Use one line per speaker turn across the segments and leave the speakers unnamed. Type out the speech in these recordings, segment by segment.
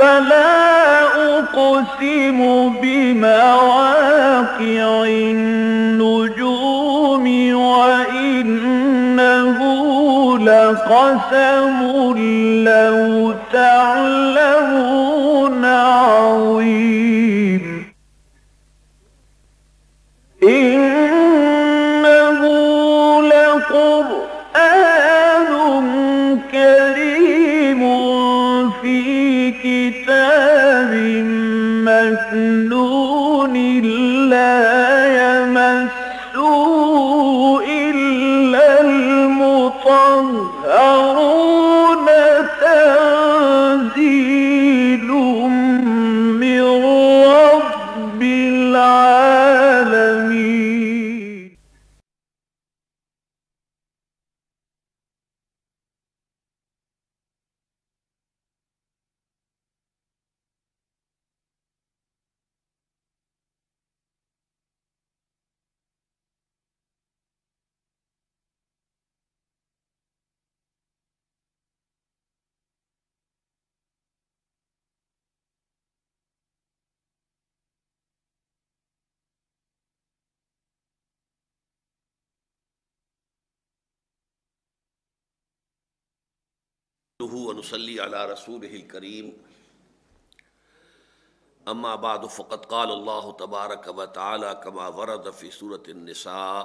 فلا أقسم بمواقع النجوم وإنه لقسم لو تعلمون عظيم إنه لقرآن كريم في كتاب مكنون لا يمسه إلا المطهرون تنزيل من رب العالمين.
ونصلي على رسوله الكريم اما بعد فقد قال الله تبارك وتعالى كما ورد في سورة النساء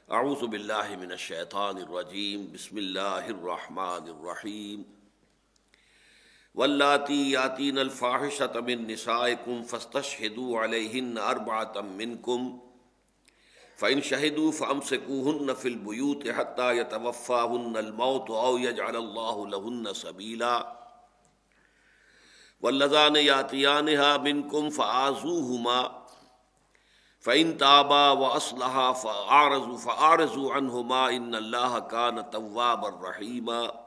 اعوذ بالله من الشيطان الرجيم بسم الله الرحمن الرحيم واللاتي ياتين الفاحشة من نسائكم فاستشهدوا عليهن أربعة منكم فإن شهدوا فأمسكوهن في البيوت حتى يتوفاهن الموت أو يجعل الله لهن سبيلا واللذان يأتيانها منكم فآذوهما فإن تابا وأصلحا فأعرضوا عنهما إن الله كان توابا رحيما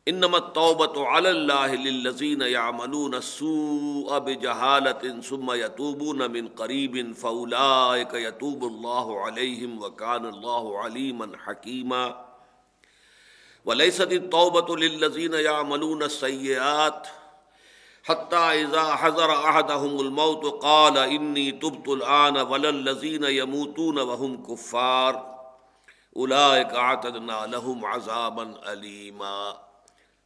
انما التوبة على الله للذين يعملون السوء بجهالة ثم يتوبون من قريب فأولئك يتوب الله عليهم وكان الله عليما حكيما وليست التوبة للذين يعملون السيئات حتى إذا حضر أحدهم الموت قال إني تبت الآن ولا الذين يموتون وهم كفار أولئك أعتدنا لهم عذابا أليما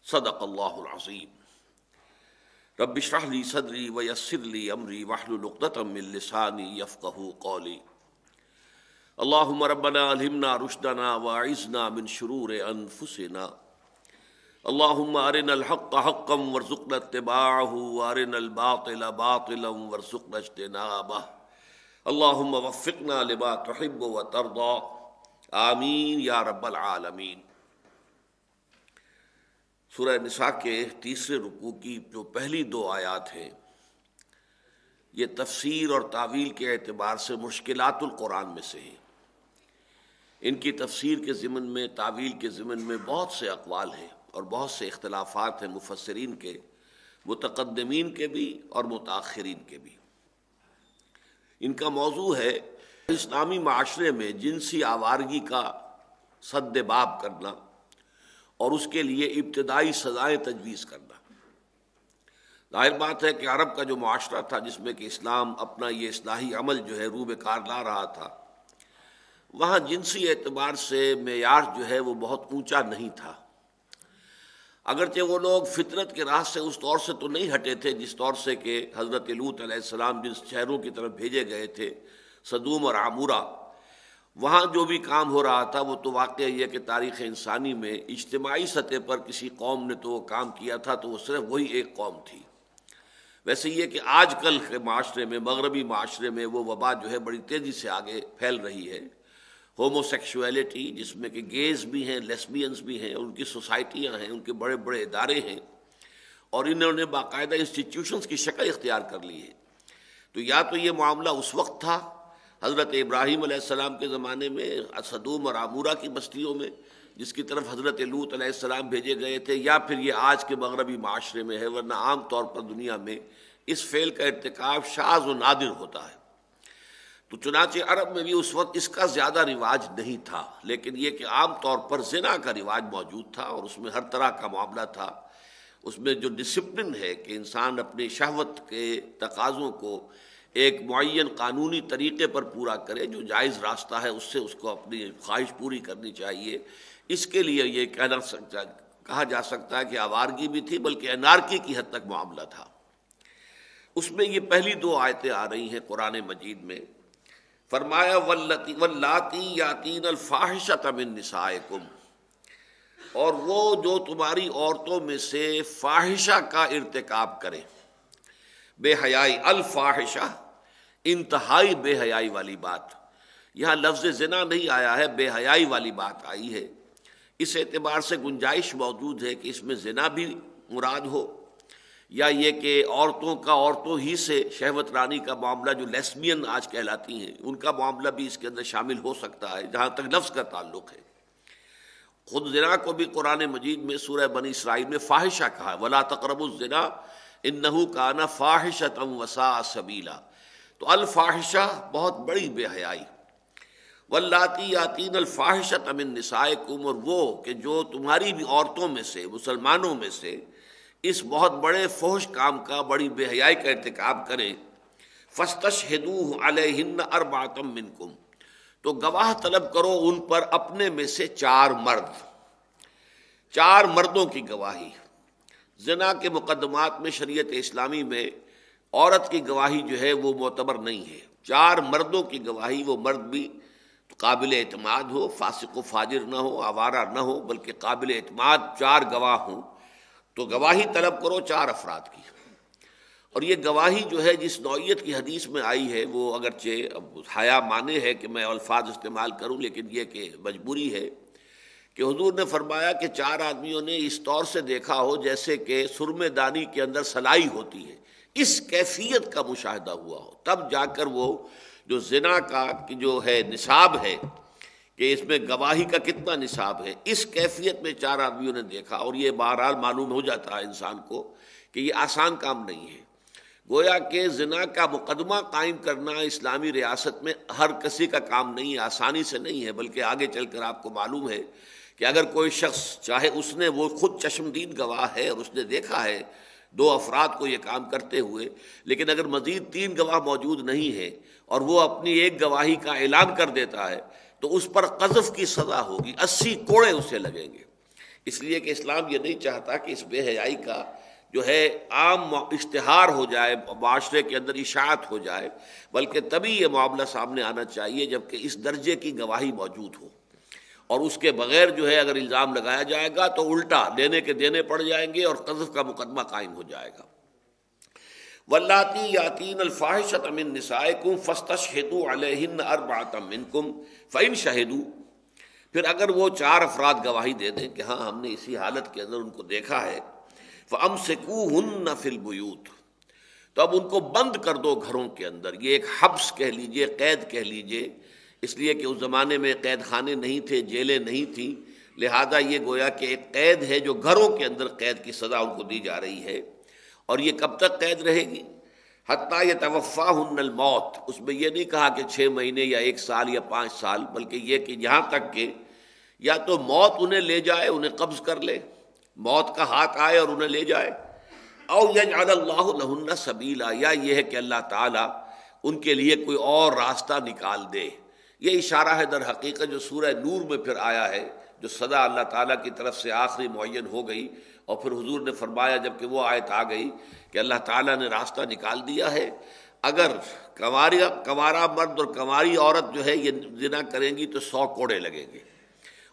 صدق اللہ العظیم رب اشرح لی صدری ویسر لی امری واحلل عقدۃ من لسانی یفقہوا قولی اللہم ربنا الہمنا رشدنا واعذنا من شرور انفسنا اللہم ارنا الحق حقا وارزقنا اتباعہ وارنا الباطل باطلا وارزقنا اجتنابہ اللہم وفقنا لما تحب وترضى آمین یا رب العالمین۔ سورہ نساء کے تیسرے رکوع کی جو پہلی دو آیات ہیں یہ تفسیر اور تعویل کے اعتبار سے مشکلات القرآن میں سے ہیں۔ ان کی تفسیر کے ضمن میں، تعویل کے ضمن میں بہت سے اقوال ہیں اور بہت سے اختلافات ہیں مفسرین کے، متقدمین کے بھی اور متاخرین کے بھی۔ ان کا موضوع ہے اسلامی معاشرے میں جنسی آوارگی کا سد باب کرنا اور اس کے لیے ابتدائی سزائیں تجویز کرنا۔ ظاہر بات ہے کہ عرب کا جو معاشرہ تھا جس میں کہ اسلام اپنا یہ اصلاحی عمل جو ہے روبے کار لا رہا تھا، وہاں جنسی اعتبار سے معیار جو ہے وہ بہت اونچا نہیں تھا۔ اگرچہ وہ لوگ فطرت کے راہ سے اس طور سے تو نہیں ہٹے تھے جس طور سے کہ حضرت لوط علیہ السلام جن شہروں کی طرف بھیجے گئے تھے، سدوم اور عمورہ، وہاں جو بھی کام ہو رہا تھا وہ تو واقعہ یہ کہ تاریخ انسانی میں اجتماعی سطح پر کسی قوم نے تو وہ کام کیا تھا تو وہ صرف وہی ایک قوم تھی۔ ویسے یہ کہ آج کل کے معاشرے میں، مغربی معاشرے میں وہ وبا جو ہے بڑی تیزی سے آگے پھیل رہی ہے۔ ہومو سیکشولیٹی، جس میں کہ گیز بھی ہیں، لیسبینز بھی ہیں، ان کی سوسائٹیاں ہیں، ان کے بڑے بڑے ادارے ہیں اور انہوں نے باقاعدہ انسٹیٹیوشنز کی شکل اختیار کر لی ہے۔ تو یا تو یہ معاملہ اس وقت تھا حضرت ابراہیم علیہ السلام کے زمانے میں سدوم اور عمورہ کی بستیوں میں جس کی طرف حضرت لوط علیہ السلام بھیجے گئے تھے، یا پھر یہ آج کے مغربی معاشرے میں ہے، ورنہ عام طور پر دنیا میں اس فعل کا ارتکاب شاذ و نادر ہوتا ہے۔ تو چنانچہ عرب میں بھی اس وقت اس کا زیادہ رواج نہیں تھا، لیکن یہ کہ عام طور پر زنا کا رواج موجود تھا اور اس میں ہر طرح کا معاملہ تھا۔ اس میں جو ڈسپلن ہے کہ انسان اپنی شہوت کے تقاضوں کو ایک معین قانونی طریقے پر پورا کرے، جو جائز راستہ ہے اس سے اس کو اپنی خواہش پوری کرنی چاہیے، اس کے لیے یہ کہا جا سکتا ہے کہ آوارگی بھی تھی، بلکہ انارکی کی حد تک معاملہ تھا۔ اس میں یہ پہلی دو آیتیں آ رہی ہیں قرآن مجید میں، فرمایا واللاتی یاتین الفاحشۃ من نسائکم، اور وہ جو تمہاری عورتوں میں سے فاحشہ کا ارتکاب کرے، بے حیائی، الفاحشہ انتہائی بے حیائی والی بات، یہاں لفظ زنا نہیں آیا ہے، بے حیائی والی بات آئی ہے۔ اس اعتبار سے گنجائش موجود ہے کہ اس میں زنا بھی مراد ہو، یا یہ کہ عورتوں کا عورتوں ہی سے شہوت رانی کا معاملہ، جو لیسبین آج کہلاتی ہیں، ان کا معاملہ بھی اس کے اندر شامل ہو سکتا ہے جہاں تک لفظ کا تعلق ہے۔ خود زنا کو بھی قرآن مجید میں سورہ بنی اسرائیل میں فاحشہ کہا ہے، وَلَا تَقْرَبُوا الزِّنَا إِنَّهُ كَانَ فَاحِشَةً وَسَاءَ سَبِيلًا، تو الفاحشہ بہت بڑی بے حیائی، واللاتی یاتین الفاحشۃ من نسائکم، اور وہ کہ جو تمہاری بھی عورتوں میں سے، مسلمانوں میں سے اس بہت بڑے فحش کام کا، بڑی بے حیائی کا ارتکاب کریں، فاستشہدوا علیہن اربعۃ منکم، تو گواہ طلب کرو ان پر اپنے میں سے 4 مرد، 4 مردوں کی گواہی۔ زنا کے مقدمات میں شریعت اسلامی میں عورت کی گواہی جو ہے وہ معتبر نہیں ہے، 4 مردوں کی گواہی، وہ مرد بھی قابل اعتماد ہو، فاسق و فاجر نہ ہو، آوارہ نہ ہو، بلکہ قابل اعتماد 4 گواہ ہوں، تو گواہی طلب کرو 4 افراد کی۔ اور یہ گواہی جو ہے جس نوعیت کی حدیث میں آئی ہے، وہ اگرچہ اب حیا مانے ہے کہ میں الفاظ استعمال کروں، لیکن یہ کہ مجبوری ہے کہ حضور نے فرمایا کہ 4 آدمیوں نے اس طور سے دیکھا ہو جیسے کہ سرمے دانی کے اندر سلائی ہوتی ہے، اس کیفیت کا مشاہدہ ہوا ہو، تب جا کر وہ جو زنا کا جو ہے نصاب ہے کہ اس میں گواہی کا کتنا نصاب ہے، اس کیفیت میں 4 آدمیوں نے دیکھا۔ اور یہ بہرحال معلوم ہو جاتا ہے انسان کو کہ یہ آسان کام نہیں ہے، گویا کہ زنا کا مقدمہ قائم کرنا اسلامی ریاست میں ہر کسی کا کام نہیں ہے، آسانی سے نہیں ہے، بلکہ آگے چل کر آپ کو معلوم ہے کہ اگر کوئی شخص چاہے اس نے وہ خود چشمدید گواہ ہے اور اس نے دیکھا ہے 2 افراد کو یہ کام کرتے ہوئے، لیکن اگر مزید 3 گواہ موجود نہیں ہے اور وہ اپنی ایک گواہی کا اعلان کر دیتا ہے تو اس پر قذف کی سزا ہوگی، 80 کوڑے اسے لگیں گے۔ اس لیے کہ اسلام یہ نہیں چاہتا کہ اس بے حیائی کا جو ہے عام اشتہار ہو جائے، معاشرے کے اندر اشاعت ہو جائے، بلکہ تبھی یہ معاملہ سامنے آنا چاہیے جبکہ اس درجے کی گواہی موجود ہو، اور اس کے بغیر جو ہے اگر الزام لگایا جائے گا تو الٹا لینے کے دینے پڑ جائیں گے اور قذف کا مقدمہ قائم ہو جائے گا۔ واللاتی یاتین الفاحشۃ من نسائکم فاستشہدوا علیہن اربعۃ منکم فإن شہدوا، پھر اگر وہ 4 افراد گواہی دے دیں کہ ہاں ہم نے اسی حالت کے اندر ان کو دیکھا ہے، فَأَمْسِكُوهُنَّ فِي الْبُيُوتِ، تو اب ان کو بند کر دو گھروں کے اندر۔ یہ ایک حبس کہہ لیجئے، قید کہہ لیجئے، اس لیے کہ اس زمانے میں قید خانے نہیں تھے، جیلیں نہیں تھیں، لہذا یہ گویا کہ ایک قید ہے جو گھروں کے اندر قید کی سزا ان کو دی جا رہی ہے۔ اور یہ کب تک قید رہے گی؟ حتیٰ یتوفاہن الموت، اس میں یہ نہیں کہا کہ 6 مہینے یا 1 سال یا 5 سال، بلکہ یہ کہ یہاں تک کہ یا تو موت انہیں لے جائے، انہیں قبض کر لے، موت کا ہاتھ آئے اور انہیں لے جائے، او یجعل اللہ لہن سبیلا، یا یہ ہے کہ اللہ تعالیٰ ان کے لیے کوئی اور راستہ نکال دے۔ یہ اشارہ ہے در حقیقت جو سورہ نور میں پھر آیا ہے، جو سزا اللہ تعالیٰ کی طرف سے آخری معین ہو گئی، اور پھر حضور نے فرمایا جب کہ وہ آیت آ گئی کہ اللہ تعالیٰ نے راستہ نکال دیا ہے، اگر کنوارا مرد اور کنواری عورت جو ہے یہ زنا کریں گی تو 100 کوڑے لگیں گے،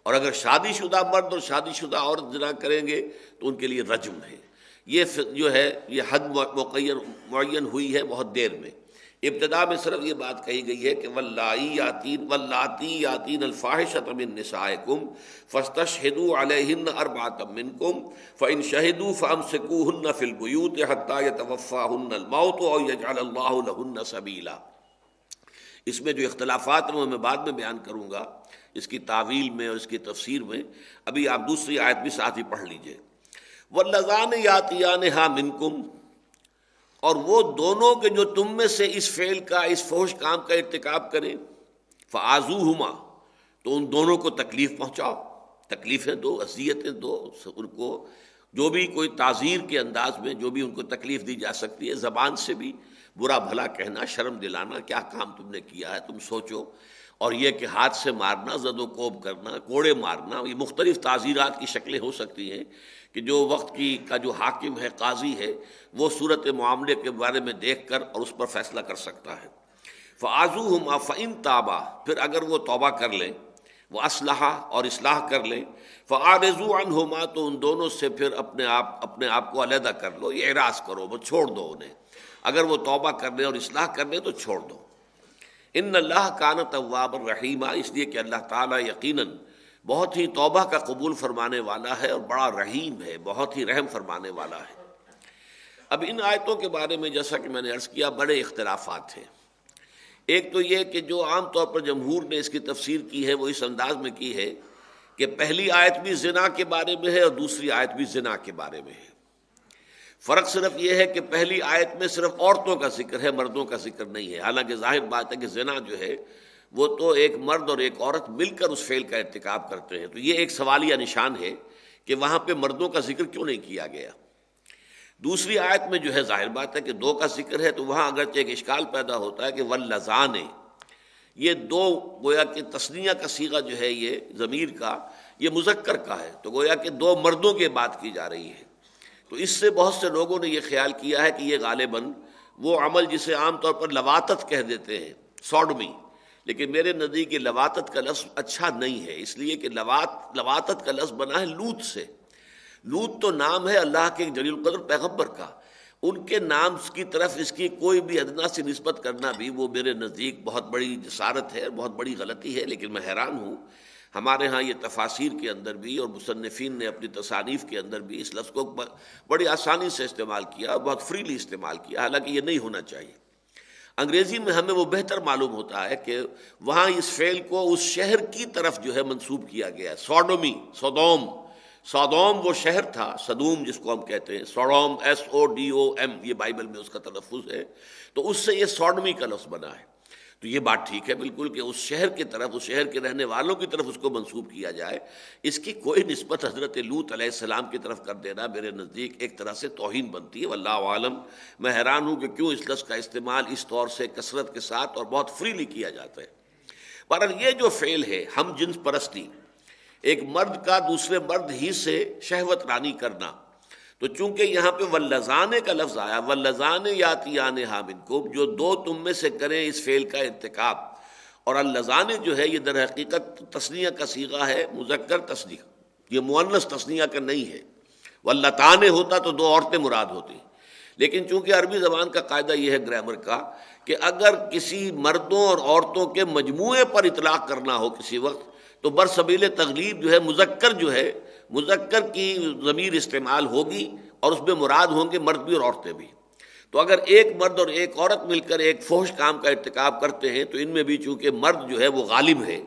اور اگر شادی شدہ مرد اور شادی شدہ عورت زنا کریں گے تو ان کے لیے رجم ہے۔ یہ جو ہے یہ حد معین ہوئی ہے بہت دیر میں۔ ابتدا میں صرف یہ بات کہی گئی ہے کہ واللاتی یاتین الفاحشۃ من نسائکم فاستشہدوا علیہن اربعۃ منکم فإن شہدوا فامسکوہن فی البیوت حتی یتوفاہن الموت او یجعل اللہ لہن سبیلا۔ اس میں جو اختلافات ہیں وہ میں بعد میں بیان کروں گا، اس کی تعویل میں اور اس کی تفسیر میں۔ ابھی آپ دوسری آیت بھی ساتھ ہی پڑھ لیجئے۔ واللذان یاتیانہا منکم، اور وہ دونوں کے جو تم میں سے اس فعل کا، اس فحش کام کا ارتکاب کریں، فآذوہما، تو ان دونوں کو تکلیف پہنچاؤ، تکلیفیں دو، اذیتیں دو، ان کو جو بھی کوئی تعزیر کے انداز میں جو بھی ان کو تکلیف دی جا سکتی ہے، زبان سے بھی برا بھلا کہنا، شرم دلانا، کیا کام تم نے کیا ہے تم سوچو، اور یہ کہ ہاتھ سے مارنا، زد و کوب کرنا، کوڑے مارنا، یہ مختلف تعزیرات کی شکلیں ہو سکتی ہیں کہ جو وقت کا جو حاکم ہے، قاضی ہے، وہ صورت معاملے کے بارے میں دیکھ کر اور اس پر فیصلہ کر سکتا ہے۔ فَعَزُوهُمَا فَإِن تَابَا، پھر اگر وہ توبہ کر لیں، وہ اصلحہ اور اصلاح کر لیں، فَأَعْرِضُوا عَنْهُمَا، تو ان دونوں سے پھر اپنے آپ کو علیحدہ کر لو، یہ اعراض کرو، وہ چھوڑ دو انہیں، اگر وہ توبہ کر لیں اور اصلاح کر لیں تو چھوڑ دو۔ ان اللہ کان توابا رحیما، اس لیے کہ اللہ تعالیٰ یقیناً بہت ہی توبہ کا قبول فرمانے والا ہے اور بڑا رحیم ہے، بہت ہی رحم فرمانے والا ہے۔ اب ان آیتوں کے بارے میں جیسا کہ میں نے عرض کیا، بڑے اختلافات ہیں۔ ایک تو یہ کہ جو عام طور پر جمہور نے اس کی تفسیر کی ہے وہ اس انداز میں کی ہے کہ پہلی آیت بھی زنا کے بارے میں ہے اور دوسری آیت بھی زنا کے بارے میں ہے۔ فرق صرف یہ ہے کہ پہلی آیت میں صرف عورتوں کا ذکر ہے، مردوں کا ذکر نہیں ہے، حالانکہ ظاہر بات ہے کہ زنا جو ہے وہ تو ایک مرد اور ایک عورت مل کر اس فعل کا ارتکاب کرتے ہیں، تو یہ ایک سوالیہ نشان ہے کہ وہاں پہ مردوں کا ذکر کیوں نہیں کیا گیا۔ دوسری آیت میں جو ہے ظاہر بات ہے کہ دو کا ذکر ہے، تو وہاں اگرچہ ایک اشکال پیدا ہوتا ہے کہ واللذان، یہ دو گویا کہ تثنیہ کا صیغہ جو ہے یہ ضمیر کا، یہ مذکر کا ہے، تو گویا کہ دو مردوں کی بات کی جا رہی ہے۔ تو اس سے بہت سے لوگوں نے یہ خیال کیا ہے کہ یہ غالباً وہ عمل جسے عام طور پر لواطت کہہ دیتے ہیں، سوڈمی، لیکن میرے نزدیک یہ لواطت کا لفظ اچھا نہیں ہے، اس لیے کہ لواطت کا لفظ بنا ہے لوط سے۔ لوط تو نام ہے اللہ کے جلیل القدر پیغمبر کا، ان کے نام کی طرف اس کی کوئی بھی ادنا سی نسبت کرنا بھی وہ میرے نزدیک بہت بڑی جسارت ہے، بہت بڑی غلطی ہے۔ لیکن میں حیران ہوں، ہمارے ہاں یہ تفاسیر کے اندر بھی اور مصنفین نے اپنی تصانیف کے اندر بھی اس لفظ کو بڑی آسانی سے استعمال کیا، بہت فریلی استعمال کیا، حالانکہ یہ نہیں ہونا چاہیے۔ انگریزی میں ہمیں وہ بہتر معلوم ہوتا ہے کہ وہاں اس فعل کو اس شہر کی طرف جو ہے منسوب کیا گیا ہے، سوڈومی، سودوم وہ شہر تھا، صدوم جس کو ہم کہتے ہیں، سوڈوم، SODOM، یہ بائبل میں اس کا تلفظ ہے، تو اس سے یہ سوڈمی کا لفظ بنا ہے۔ تو یہ بات ٹھیک ہے بالکل کہ اس شہر کی طرف، اس شہر کے رہنے والوں کی طرف اس کو منسوب کیا جائے، اس کی کوئی نسبت حضرت لوط علیہ السلام کی طرف کر دینا میرے نزدیک ایک طرح سے توہین بنتی ہے، واللہ عالم۔ میں حیران ہوں کہ کیوں اس لفظ کا استعمال اس طور سے کثرت کے ساتھ اور بہت فریلی کیا جاتا ہے۔ بہرحال یہ جو فعل ہے ہم جنس پرستی، ایک مرد کا دوسرے مرد ہی سے شہوت رانی کرنا، تو چونکہ یہاں پہ واللذان کا لفظ آیا، واللذان یاتیانہا منکم، جو دو تم میں سے کریں اس فعل کا ارتکاب، اور اللذان جو ہے یہ در حقیقت تثنیہ کا صیغہ ہے، مذکر تثنیہ، یہ مؤنث تثنیہ کا نہیں ہے۔ واللتان ہوتا تو دو عورتیں مراد ہوتی، لیکن چونکہ عربی زبان کا قاعدہ یہ ہے گرامر کا کہ اگر کسی مردوں اور عورتوں کے مجموعے پر اطلاق کرنا ہو کسی وقت تو برسبیل تغلیب جو ہے مذکر کی ضمیر استعمال ہوگی اور اس میں مراد ہوں گے مرد بھی اور عورتیں بھی۔ تو اگر ایک مرد اور ایک عورت مل کر ایک فحش کام کا ارتکاب کرتے ہیں تو ان میں بھی چونکہ مرد جو ہے وہ غالب ہے،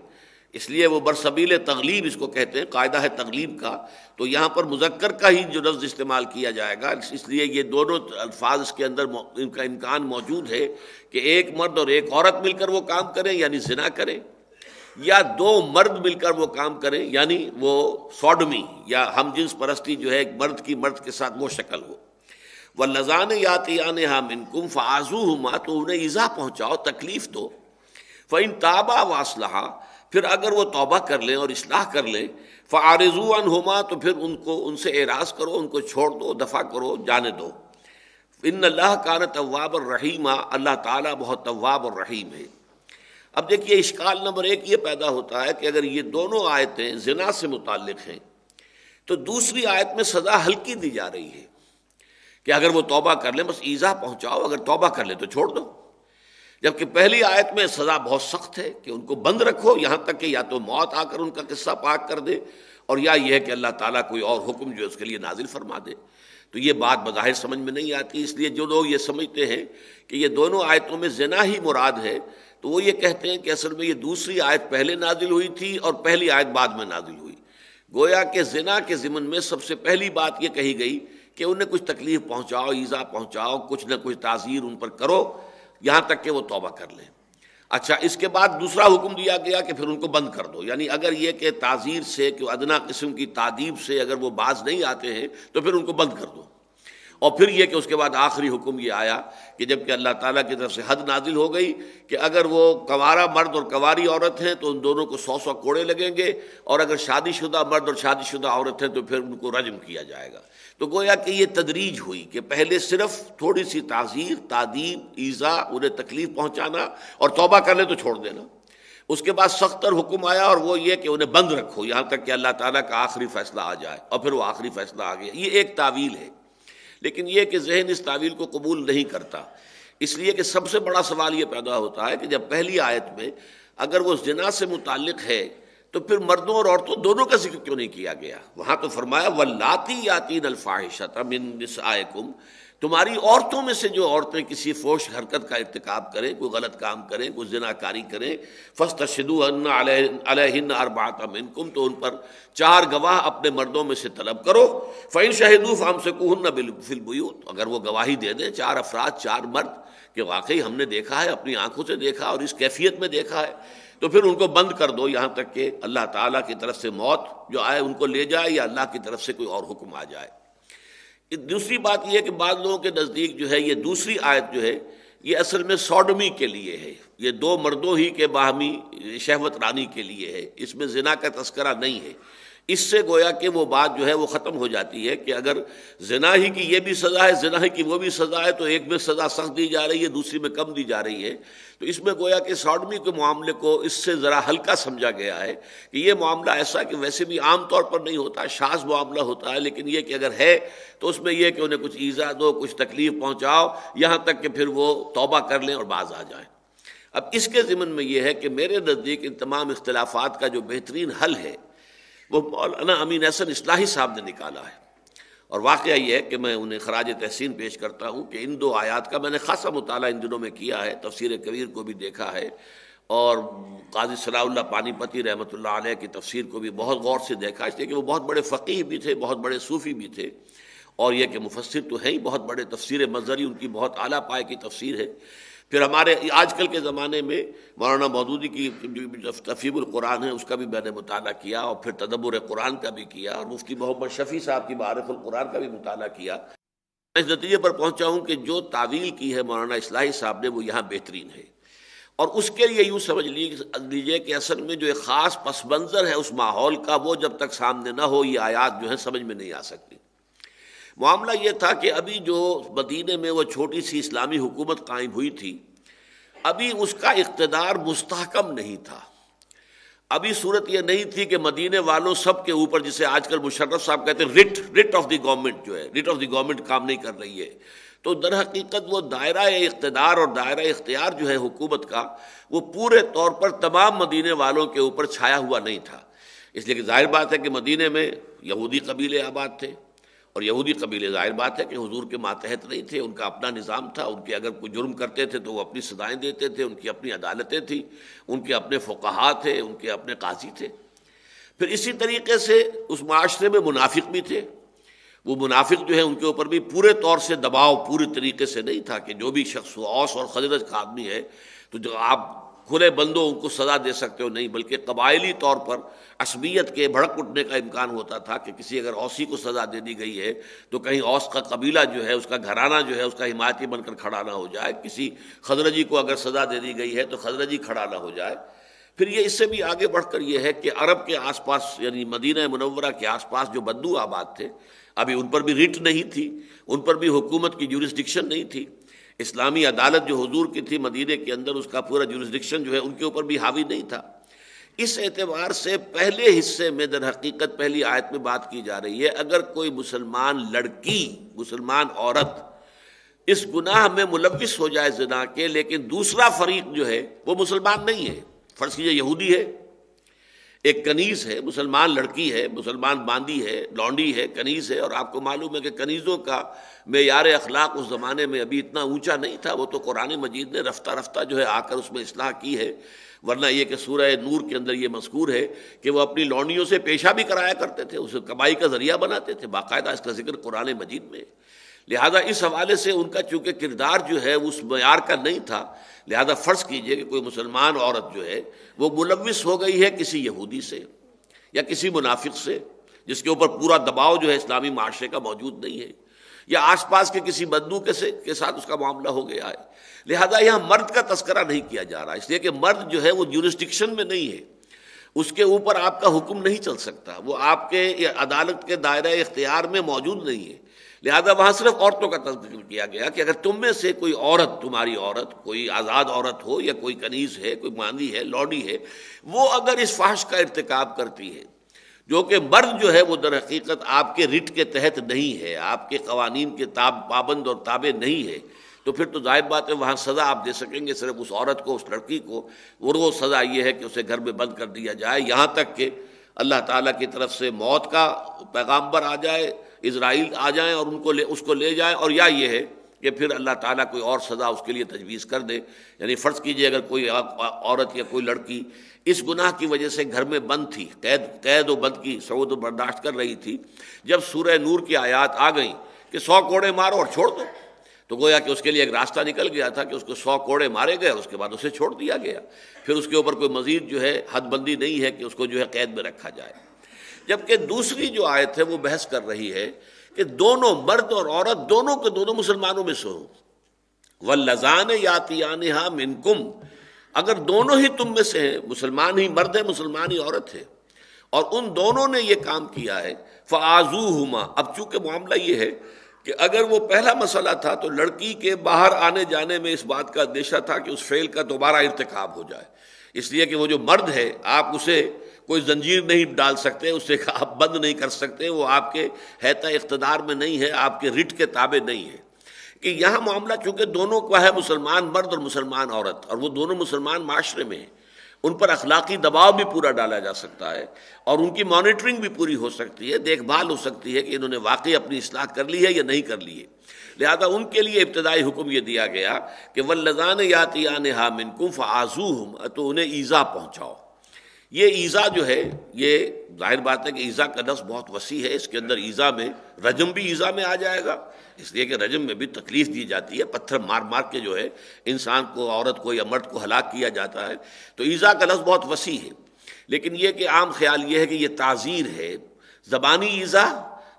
اس لیے وہ برسبیل تغلیب اس کو کہتے ہیں، قاعدہ ہے تغلیب کا، تو یہاں پر مذکر کا ہی جو لفظ استعمال کیا جائے گا، اس لیے یہ دونوں الفاظ اس کے اندر ان کا امکان موجود ہے کہ ایک مرد اور ایک عورت مل کر وہ کام کریں یعنی زنا کریں، یا دو مرد مل کر وہ کام کریں یعنی وہ سوڈمی یا ہم جنس پرستی جو ہے ایک مرد کی مرد کے ساتھ وہ شکل ہو۔ واللذان یاتیانہا منکم فآذوہما، تو انہیں ایذا پہنچاؤ، تکلیف دو، فإن تابا واصلحا، پھر اگر وہ توبہ کر لیں اور اصلاح کر لیں، فأعرضوا عنہما، تو پھر ان سے اعراض کرو، ان کو چھوڑ دو، دفع کرو، جانے دو۔ ان اللہ کان توابا رحیما، اللہ تعالیٰ بہت تواب اور رحیم ہے۔ اب دیکھیے اشکال نمبر ایک یہ پیدا ہوتا ہے کہ اگر یہ دونوں آیتیں زنا سے متعلق ہیں تو دوسری آیت میں سزا ہلکی دی جا رہی ہے کہ اگر وہ توبہ کر لیں، بس ایذا پہنچاؤ، اگر توبہ کر لیں تو چھوڑ دو، جبکہ پہلی آیت میں سزا بہت سخت ہے کہ ان کو بند رکھو یہاں تک کہ یا تو موت آ کر ان کا قصہ پاک کر دے، اور یا یہ ہے کہ اللہ تعالیٰ کوئی اور حکم جو ہے اس کے لیے نازل فرما دے۔ تو یہ بات بظاہر سمجھ میں نہیں آتی، اس لیے جو لوگ یہ سمجھتے ہیں کہ یہ دونوں آیتوں میں زنا ہی مراد ہے تو وہ یہ کہتے ہیں کہ اصل میں یہ دوسری آیت پہلے نازل ہوئی تھی اور پہلی آیت بعد میں نازل ہوئی، گویا کہ زنا کے ضمن میں سب سے پہلی بات یہ کہی گئی کہ انہیں کچھ تکلیف پہنچاؤ، ایذا پہنچاؤ، کچھ نہ کچھ تعزیر ان پر کرو یہاں تک کہ وہ توبہ کر لیں، اچھا، اس کے بعد دوسرا حکم دیا گیا کہ پھر ان کو بند کر دو، یعنی اگر یہ کہ تعزیر سے کہ ادنا قسم کی تعدیب سے اگر وہ باز نہیں آتے ہیں تو پھر ان کو بند کر دو۔ اور پھر یہ کہ اس کے بعد آخری حکم یہ آیا کہ جب کہ اللہ تعالیٰ کی طرف سے حد نازل ہو گئی کہ اگر وہ کنوارا مرد اور کنواری عورت ہیں تو ان دونوں کو 100 کوڑے لگیں گے، اور اگر شادی شدہ مرد اور شادی شدہ عورت ہیں تو پھر ان کو رجم کیا جائے گا۔ تو گویا کہ یہ تدریج ہوئی کہ پہلے صرف تھوڑی سی تعزیر، تعدیب، ایذا، انہیں تکلیف پہنچانا، اور توبہ کر لیں تو چھوڑ دینا۔ اس کے بعد سختر حکم آیا اور وہ یہ کہ انہیں بند رکھو یہاں تک کہ اللہ تعالیٰ کا آخری فیصلہ آ جائے، اور پھر وہ آخری فیصلہ آ گیا۔ یہ ایک تعویل ہے، لیکن یہ کہ ذہن اس تعویل کو قبول نہیں کرتا، اس لیے کہ سب سے بڑا سوال یہ پیدا ہوتا ہے کہ جب پہلی آیت میں اگر وہ زنا سے متعلق ہے تو پھر مردوں اور عورتوں دونوں کا ذکر کیوں نہیں کیا گیا؟ وہاں تو فرمایا واللاتی یاتین الفاحشۃ من نسائکم، تمہاری عورتوں میں سے جو عورتیں کسی فحش حرکت کا ارتکاب کریں، کوئی غلط کام کریں، کوئی زنا کاری کریں، فاستشہدوہن علیہن اربعۃ منکم، تو ان پر 4 گواہ اپنے مردوں میں سے طلب کرو۔ فإن شہدوا فامسکوہن فی البیوت، اگر وہ گواہی دے دیں 4 افراد 4 مرد کہ واقعی ہم نے دیکھا ہے، اپنی آنکھوں سے دیکھا اور اس کیفیت میں دیکھا ہے، تو پھر ان کو بند کر دو یہاں تک کہ اللہ تعالیٰ کی طرف سے موت جو آئے ان کو لے جائے، یا اللہ کی طرف سے کوئی اور حکم آ جائے۔ دوسری بات یہ ہے کہ بعض لوگوں کے نزدیک جو ہے یہ دوسری آیت جو ہے یہ اصل میں سوڈمی کے لیے ہے، یہ 2 مردوں ہی کے باہمی شہوت رانی کے لیے ہے، اس میں زنا کا تذکرہ نہیں ہے۔ اس سے گویا کہ وہ بات جو ہے وہ ختم ہو جاتی ہے کہ اگر زنا ہی کی یہ بھی سزا ہے، زنا ہی کی وہ بھی سزا ہے، تو ایک میں سزا سخت دی جا رہی ہے، دوسری میں کم دی جا رہی ہے۔ تو اس میں گویا کہ سوڈمی کے معاملے کو اس سے ذرا ہلکا سمجھا گیا ہے کہ یہ معاملہ ایسا کہ ویسے بھی عام طور پر نہیں ہوتا، شاذ معاملہ ہوتا ہے، لیکن یہ کہ اگر ہے تو اس میں یہ کہ انہیں کچھ ایذا دو، کچھ تکلیف پہنچاؤ، یہاں تک کہ پھر وہ توبہ کر لیں اور باز آ جائیں۔ اب اس کے ضمن میں یہ ہے کہ میرے نزدیک ان تمام اختلافات کا جو بہترین حل ہے وہ مولانا امین احسن اصلاحی صاحب نے نکالا ہے، اور واقعہ یہ ہے کہ میں انہیں خراج تحسین پیش کرتا ہوں کہ ان 2 آیات کا میں نے خاصا مطالعہ ان دنوں میں کیا ہے، تفسیر کبیر کو بھی دیکھا ہے، اور قاضی صلاح اللہ پانی پتی رحمۃ اللہ علیہ کی تفسیر کو بھی بہت غور سے دیکھا، اس لیے کہ وہ بہت بڑے فقیہ بھی تھے، بہت بڑے صوفی بھی تھے، اور یہ کہ مفسر تو ہیں ہی بہت بڑے، تفسیر مظہری ان کی بہت اعلیٰ پائے کی تفسیر ہے۔ پھر ہمارے آج کل کے زمانے میں مولانا مودودی کی تفہیم القرآن ہے، اس کا بھی میں نے مطالعہ کیا، اور پھر تدبر قرآن کا بھی کیا، اور مفتی محمد شفیع صاحب کی معارف القرآن کا بھی مطالعہ کیا۔ میں اس نتیجے پر پہنچا ہوں کہ جو تعویل کی ہے مولانا اصلاحی صاحب نے وہ یہاں بہترین ہے، اور اس کے لیے یوں سمجھ لیجیے کہ اصل میں جو ایک خاص پس منظر ہے اس ماحول کا، وہ جب تک سامنے نہ ہو یہ آیات جو ہے سمجھ میں نہیں آ سکتی۔ معاملہ یہ تھا کہ ابھی جو مدینے میں وہ چھوٹی سی اسلامی حکومت قائم ہوئی تھی، ابھی اس کا اقتدار مستحکم نہیں تھا، ابھی صورت یہ نہیں تھی کہ مدینے والوں سب کے اوپر، جسے آج کل مشرف صاحب کہتے ہیں رٹ آف دی گورنمنٹ، جو ہے رٹ آف دی گورنمنٹ کام نہیں کر رہی ہے، تو در حقیقت وہ دائرہ اقتدار اور دائرہ اختیار جو ہے حکومت کا وہ پورے طور پر تمام مدینے والوں کے اوپر چھایا ہوا نہیں تھا، اس لیے کہ ظاہر بات ہے کہ مدینے میں یہودی قبیلے آباد تھے، اور یہودی قبیلے ظاہر بات ہے کہ حضور کے ماتحت نہیں تھے، ان کا اپنا نظام تھا، ان کے اگر کوئی جرم کرتے تھے تو وہ اپنی سزائیں دیتے تھے، ان کی اپنی عدالتیں تھیں، ان کے اپنے فقہا تھے، ان کے اپنے قاضی تھے۔ پھر اسی طریقے سے اس معاشرے میں منافق بھی تھے، وہ منافق جو ہے ان کے اوپر بھی پورے طور سے دباؤ پوری طریقے سے نہیں تھا کہ جو بھی شخص اوس اور خزرج کا آدمی ہے تو جو آپ کھلے بندوں ان کو سزا دے سکتے ہو، نہیں، بلکہ قبائلی طور پر عصبیت کے بھڑک اٹھنے کا امکان ہوتا تھا کہ کسی اگر اوسی کو سزا دے دی گئی ہے تو کہیں اوس کا قبیلہ جو ہے، اس کا گھرانہ جو ہے، اس کا حمایتی بن کر کھڑا نہ ہو جائے، کسی خزرجی کو اگر سزا دے دی گئی ہے تو خزرجی کھڑا نہ ہو جائے۔ پھر یہ اس سے بھی آگے بڑھ کر یہ ہے کہ عرب کے آس پاس یعنی مدینہ منورہ کے آس پاس جو بدو آباد تھے، ابھی ان پر بھی ریٹ نہیں تھی، ان پر بھی حکومت کی جورسڈکشن نہیں تھی، اسلامی عدالت جو حضور کی تھی مدینے کے اندر اس کا پورا جورسڈکشن جو ہے ان کے اوپر بھی حاوی نہیں تھا۔ اس اعتبار سے پہلے حصے میں در حقیقت پہلی آیت میں بات کی جا رہی ہے اگر کوئی مسلمان لڑکی، مسلمان عورت اس گناہ میں ملوث ہو جائے زنا کے، لیکن دوسرا فریق جو ہے وہ مسلمان نہیں ہے، فرض کیجیے یہودی ہے، ایک کنیز ہے، مسلمان لڑکی ہے، مسلمان باندی ہے، لونڈی ہے، کنیز ہے، اور آپ کو معلوم ہے کہ کنیزوں کا معیار اخلاق اس زمانے میں ابھی اتنا اونچا نہیں تھا، وہ تو قرآن مجید نے رفتہ رفتہ جو ہے آ کر اس میں اصلاح کی ہے، ورنہ یہ کہ سورہ نور کے اندر یہ مذکور ہے کہ وہ اپنی لونڈیوں سے پیشہ بھی کرایا کرتے تھے، اسے کمائی کا ذریعہ بناتے تھے، باقاعدہ اس کا ذکر قرآن مجید میں ہے۔ لہذا اس حوالے سے ان کا چونکہ کردار جو ہے اس معیار کا نہیں تھا، لہذا فرض کیجئے کہ کوئی مسلمان عورت جو ہے وہ ملوث ہو گئی ہے کسی یہودی سے یا کسی منافق سے جس کے اوپر پورا دباؤ جو ہے اسلامی معاشرے کا موجود نہیں ہے، یا آس پاس کے کسی بدو کے ساتھ اس کا معاملہ ہو گیا ہے، لہذا یہاں مرد کا تذکرہ نہیں کیا جا رہا، اس لیے کہ مرد جو ہے وہ جورسڈکشن میں نہیں ہے، اس کے اوپر آپ کا حکم نہیں چل سکتا، وہ آپ کے عدالت کے دائرہ اختیار میں موجود نہیں ہے، لہذا وہاں صرف عورتوں کا تذکر کیا گیا کہ اگر تم میں سے کوئی عورت، تمہاری عورت، کوئی آزاد عورت ہو یا کوئی کنیز ہے، کوئی ماندی ہے، لوڈی ہے، وہ اگر اس فحش کا ارتکاب کرتی ہے، جو کہ مرد جو ہے وہ در حقیقت آپ کے رٹ کے تحت نہیں ہے، آپ کے قوانین کے پابند اور تابع نہیں ہے، تو پھر تو ظاہر بات ہے وہاں سزا آپ دے سکیں گے صرف اس عورت کو، اس لڑکی کو، اور وہ سزا یہ ہے کہ اسے گھر میں بند کر دیا جائے، یہاں تک کہ اللہ تعالیٰ کی طرف سے موت کا پیغامبر آ جائے، اسرائیل آ جائیں اور اس کو لے جائیں، اور یا یہ ہے کہ پھر اللہ تعالیٰ کوئی اور سزا اس کے لیے تجویز کر دے۔ یعنی فرض کیجئے اگر کوئی عورت یا کوئی لڑکی اس گناہ کی وجہ سے گھر میں بند تھی، قید و بند کی صعود و برداشت کر رہی تھی، جب سورہ نور کی آیات آ گئیں کہ 100 کوڑے مارو اور چھوڑ دو، تو گویا کہ اس کے لیے ایک راستہ نکل گیا تھا کہ اس کو 100 کوڑے مارے گئے اور اس کے بعد اسے چھوڑ دیا گیا، پھر اس کے اوپر کوئی مزید جو ہے حد بندی نہیں ہے کہ اس کو جو ہے قید میں رکھا جائے۔ جبکہ دوسری جو آیت ہے وہ بحث کر رہی ہے کہ دونوں مرد اور عورت دونوں کے دونوں مسلمانوں میں سے ہوں، واللذان یاتیانہا منکم، اگر دونوں ہی تم میں سے ہیں، مسلمان ہی مرد ہے، مسلمان ہی عورت ہے، اور ان دونوں نے یہ کام کیا ہے، فآذوہما، اب چونکہ معاملہ یہ ہے کہ اگر وہ پہلا مسئلہ تھا تو لڑکی کے باہر آنے جانے میں اس بات کا اندیشہ تھا کہ اس فعل کا دوبارہ ارتکاب ہو جائے، اس لیے کہ وہ جو مرد ہے آپ اسے کوئی زنجیر نہیں ڈال سکتے، اسے آپ بند نہیں کر سکتے، وہ آپ کے حیطہ اقتدار میں نہیں ہے، آپ کے رٹ کے تابع نہیں ہے، کہ یہاں معاملہ چونکہ دونوں کا ہے، مسلمان مرد اور مسلمان عورت، اور وہ دونوں مسلمان معاشرے میں ہیں، ان پر اخلاقی دباؤ بھی پورا ڈالا جا سکتا ہے اور ان کی مانیٹرنگ بھی پوری ہو سکتی ہے، دیکھ بھال ہو سکتی ہے کہ انہوں نے واقعی اپنی اصلاح کر لی ہے یا نہیں کر لی ہے، لہذا ان کے لیے ابتدائی حکم یہ دیا گیا کہ واللذان یاتیانہا منکم فآذوہم، تو انہیں ایذا پہنچاؤ۔ یہ ایذا جو ہے، یہ ظاہر بات ہے کہ ایذا کا لفظ بہت وسیع ہے، اس کے اندر ایذا میں رجم بھی ایذا میں آ جائے گا، اس لیے کہ رجم میں بھی تکلیف دی جاتی ہے، پتھر مار مار کے جو ہے انسان کو، عورت کو یا مرد کو ہلاک کیا جاتا ہے، تو ایذا کا لفظ بہت وسیع ہے، لیکن یہ کہ عام خیال یہ ہے کہ یہ تعزیر ہے، زبانی ایذا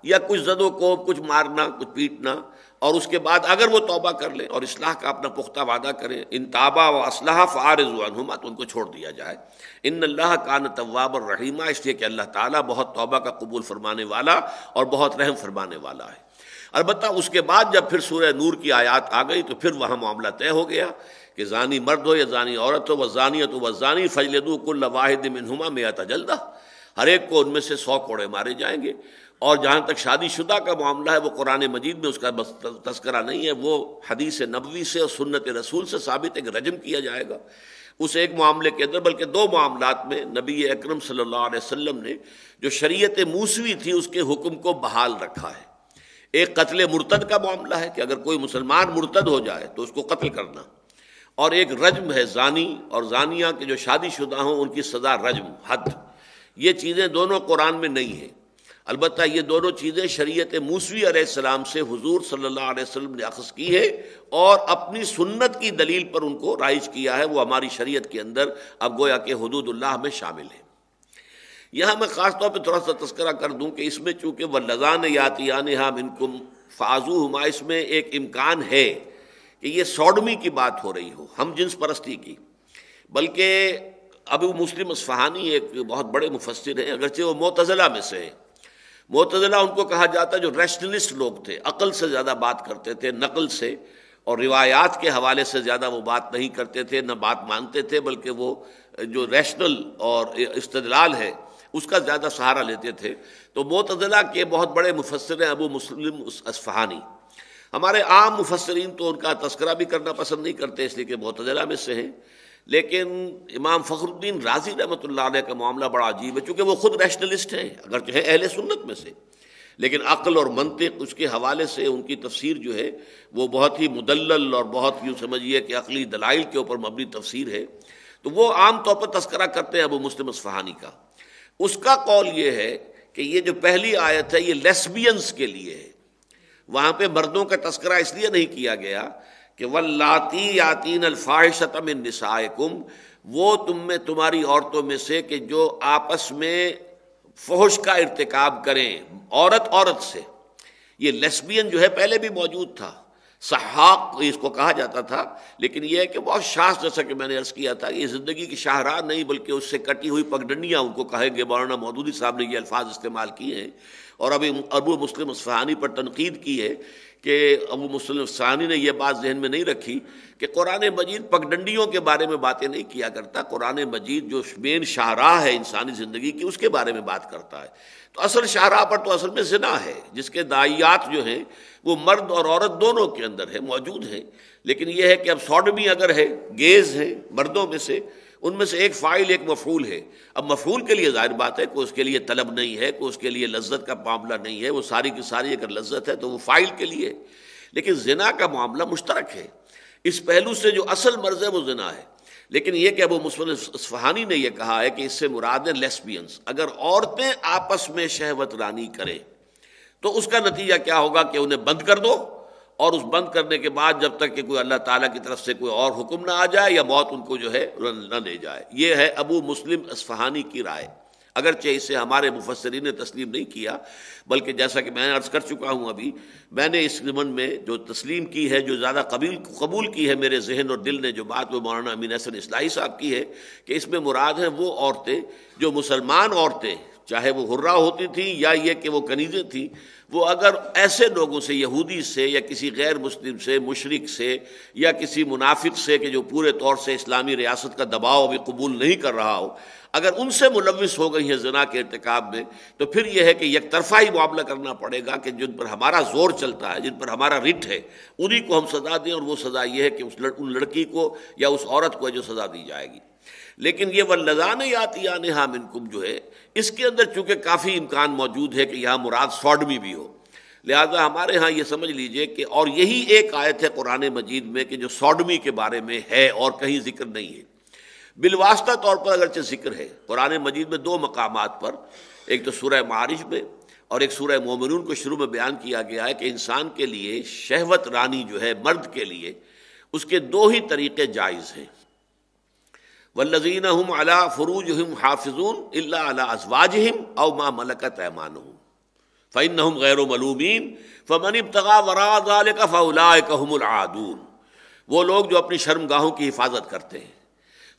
یا کچھ زد و کوب، کچھ مارنا، کچھ پیٹنا، اور اس کے بعد اگر وہ توبہ کر لیں اور اصلاح کا اپنا پختہ وعدہ کریں، ان تابا و اصلحا فاعرضوا عنہما، تو ان کو چھوڑ دیا جائے۔ ان اللہ کان توابا الرحیما، اس لیے کہ اللہ تعالیٰ بہت توبہ کا قبول فرمانے والا اور بہت رحم فرمانے والا ہے۔ البتہ اس کے بعد جب پھر سورہ نور کی آیات آ گئی تو پھر وہاں معاملہ طے ہو گیا کہ زانی مرد ہو یا زانی عورت ہو، والزانیۃ والزانی فاجلدوا کل واحد منہما 100 جلدہ، ہر ایک کو ان میں سے 100 کوڑے مارے جائیں گے۔ اور جہاں تک شادی شدہ کا معاملہ ہے وہ قرآن مجید میں اس کا تذکرہ نہیں ہے، وہ حدیث نبوی سے اور سنت رسول سے ثابت ہے کہ رجم کیا جائے گا اس ایک معاملے کے اندر، بلکہ 2 معاملات میں نبی اکرم صلی اللہ علیہ وسلم نے جو شریعت موسوی تھی اس کے حکم کو بحال رکھا ہے۔ ایک قتل مرتد کا معاملہ ہے کہ اگر کوئی مسلمان مرتد ہو جائے تو اس کو قتل کرنا، اور ایک رجم ہے، زانی اور زانیہ کے جو شادی شدہ ہوں ان کی سزا رجم، حد۔ یہ چیزیں دونوں قرآن میں نہیں ہیں، البتہ یہ دونوں چیزیں شریعت موسوی علیہ السلام سے حضور صلی اللہ علیہ وسلم نے اخذ کی ہے اور اپنی سنت کی دلیل پر ان کو رائج کیا ہے، وہ ہماری شریعت کے اندر اب گویا کہ حدود اللہ میں شامل ہے۔ یہاں میں خاص طور پہ تھوڑا سا تذکرہ کر دوں کہ اس میں چونکہ واللذان یاتیانہا منکم فآذوہما، اس میں ایک امکان ہے کہ یہ سوڈمی کی بات ہو رہی ہو، ہم جنس پرستی کی، بلکہ ابو مسلم اصفہانی ایک بہت بڑے مفسر ہیں، اگرچہ وہ معتزلہ میں سے ہیں۔ معتزلہ ان کو کہا جاتا ہے جو ریشنلسٹ لوگ تھے، عقل سے زیادہ بات کرتے تھے، نقل سے اور روایات کے حوالے سے زیادہ وہ بات نہیں کرتے تھے، نہ بات مانتے تھے، بلکہ وہ جو ریشنل اور استدلال ہے اس کا زیادہ سہارا لیتے تھے۔ تو معتزلہ کے بہت بڑے مفسر ہیں ابو مسلم اصفہانی۔ ہمارے عام مفسرین تو ان کا تذکرہ بھی کرنا پسند نہیں کرتے، اس لیے کہ معتزلہ میں سے ہیں، لیکن امام فخر الدین رازی رحمۃ اللہ علیہ کا معاملہ بڑا عجیب ہے، چونکہ وہ خود ریشنلسٹ ہیں اگرچہ ہے اہل سنت میں سے، لیکن عقل اور منطق اس کے حوالے سے ان کی تفسیر جو ہے وہ بہت ہی مدلل اور بہت یوں سمجھیے کہ عقلی دلائل کے اوپر مبنی تفسیر ہے۔ تو وہ عام طور پر تذکرہ کرتے ہیں ابو مسلم اصفہانی کا۔ اس کا قول یہ ہے کہ یہ جو پہلی آیت ہے یہ لیسبینز کے لیے ہے، وہاں پہ مردوں کا تذکرہ اس لیے نہیں کیا گیا کہ واللاتی یاتین الفاحشۃ من نسائکم، وہ تم میں تمہاری عورتوں میں سے کہ جو آپس میں فحش کا ارتکاب کریں عورت عورت سے. یہ لیسبین جو ہے پہلے بھی موجود تھا، سحاق اس کو کہا جاتا تھا، لیکن یہ ہے کہ بہت شاذ، جیسا کہ میں نے عرض کیا تھا، یہ زندگی کی شاہراہ نہیں بلکہ اس سے کٹی ہوئی پگڈنڈیاں ان کو کہیں گے. مولانا مودودی صاحب نے یہ الفاظ استعمال کیے ہیں، اور ابھی ابو مسلم اصفہانی پر تنقید کی ہے کہ ابو مسلم اصفہانی نے یہ بات ذہن میں نہیں رکھی کہ قرآن مجید پگڈنڈیوں کے بارے میں باتیں نہیں کیا کرتا. قرآن مجید جو مین شاہراہ ہے انسانی زندگی کی، اس کے بارے میں بات کرتا ہے. تو اصل شاہراہ پر تو اصل میں زنا ہے، جس کے داعیات جو ہیں وہ مرد اور عورت دونوں کے اندر ہے، موجود ہیں. لیکن یہ ہے کہ اب سوڈمی اگر ہے، گیز ہے مردوں میں سے، ان میں سے ایک فاعل ایک مفعول ہے. اب مفعول کے لیے ظاہر بات ہے کہ اس کے لیے طلب نہیں ہے، کہ اس کے لیے لذت کا معاملہ نہیں ہے، وہ ساری کی ساری اگر لذت ہے تو وہ فاعل کے لیے. لیکن زنا کا معاملہ مشترک ہے، اس پہلو سے جو اصل مرض ہے وہ زنا ہے. لیکن یہ کہ ابو مسلم اصفہانی نے یہ کہا ہے کہ اس سے مراد ہے لیسبینز. اگر عورتیں آپس میں شہوت رانی کریں تو اس کا نتیجہ کیا ہوگا کہ انہیں بند کر دو، اور اس بند کرنے کے بعد جب تک کہ کوئی اللہ تعالیٰ کی طرف سے کوئی اور حکم نہ آ جائے یا موت ان کو جو ہے نہ لے جائے. یہ ہے ابو مسلم اصفہانی کی رائے، اگرچہ اسے ہمارے مفسرین نے تسلیم نہیں کیا، بلکہ جیسا کہ میں نے عرض کر چکا ہوں ابھی، میں نے اس ضمن میں جو تسلیم کی ہے، جو زیادہ قبول کی ہے میرے ذہن اور دل نے، جو بات وہ مولانا امین حسن اصلاحی صاحب کی ہے کہ اس میں مراد ہیں وہ عورتیں جو مسلمان عورتیں، چاہے وہ حرہ ہوتی تھیں یا یہ کہ وہ کنیزیں تھیں، وہ اگر ایسے لوگوں سے، یہودی سے یا کسی غیر مسلم سے، مشرک سے یا کسی منافق سے کہ جو پورے طور سے اسلامی ریاست کا دباؤ ابھی قبول نہیں کر رہا ہو، اگر ان سے ملوث ہو گئی ہیں زنا کے ارتکاب میں، تو پھر یہ ہے کہ یک طرفہ ہی معاملہ کرنا پڑے گا کہ جن پر ہمارا زور چلتا ہے، جن پر ہمارا رٹ ہے، انہی کو ہم سزا دیں، اور وہ سزا یہ ہے کہ ان لڑکی کو یا اس عورت کو جو سزا دی جائے گی. لیکن یہ واللذان یاتیانہا منکم جو ہے، اس کے اندر چونکہ کافی امکان موجود ہے کہ یہاں مراد سوڈمی بھی ہو، لہذا ہمارے ہاں یہ سمجھ لیجئے کہ، اور یہی ایک آیت ہے قرآن مجید میں کہ جو سوڈمی کے بارے میں ہے اور کہیں ذکر نہیں ہے. بالواسطہ طور پر اگرچہ ذکر ہے قرآن مجید میں دو مقامات پر، ایک تو سورہ معارج میں اور ایک سورہ مومنون کو شروع میں بیان کیا گیا ہے کہ انسان کے لیے شہوت رانی جو ہے مرد کے لیے، اس کے دو ہی طریقے جائز ہیں. والذین هم علی فروجہم حافظون الا علی ازواجہم او ما ملکت ایمانہم فانہم غیر ملومین فمن ابتغى وراء ذلک فاولئک هم العادون. وہ لوگ جو اپنی شرمگاہوں کی حفاظت کرتے ہیں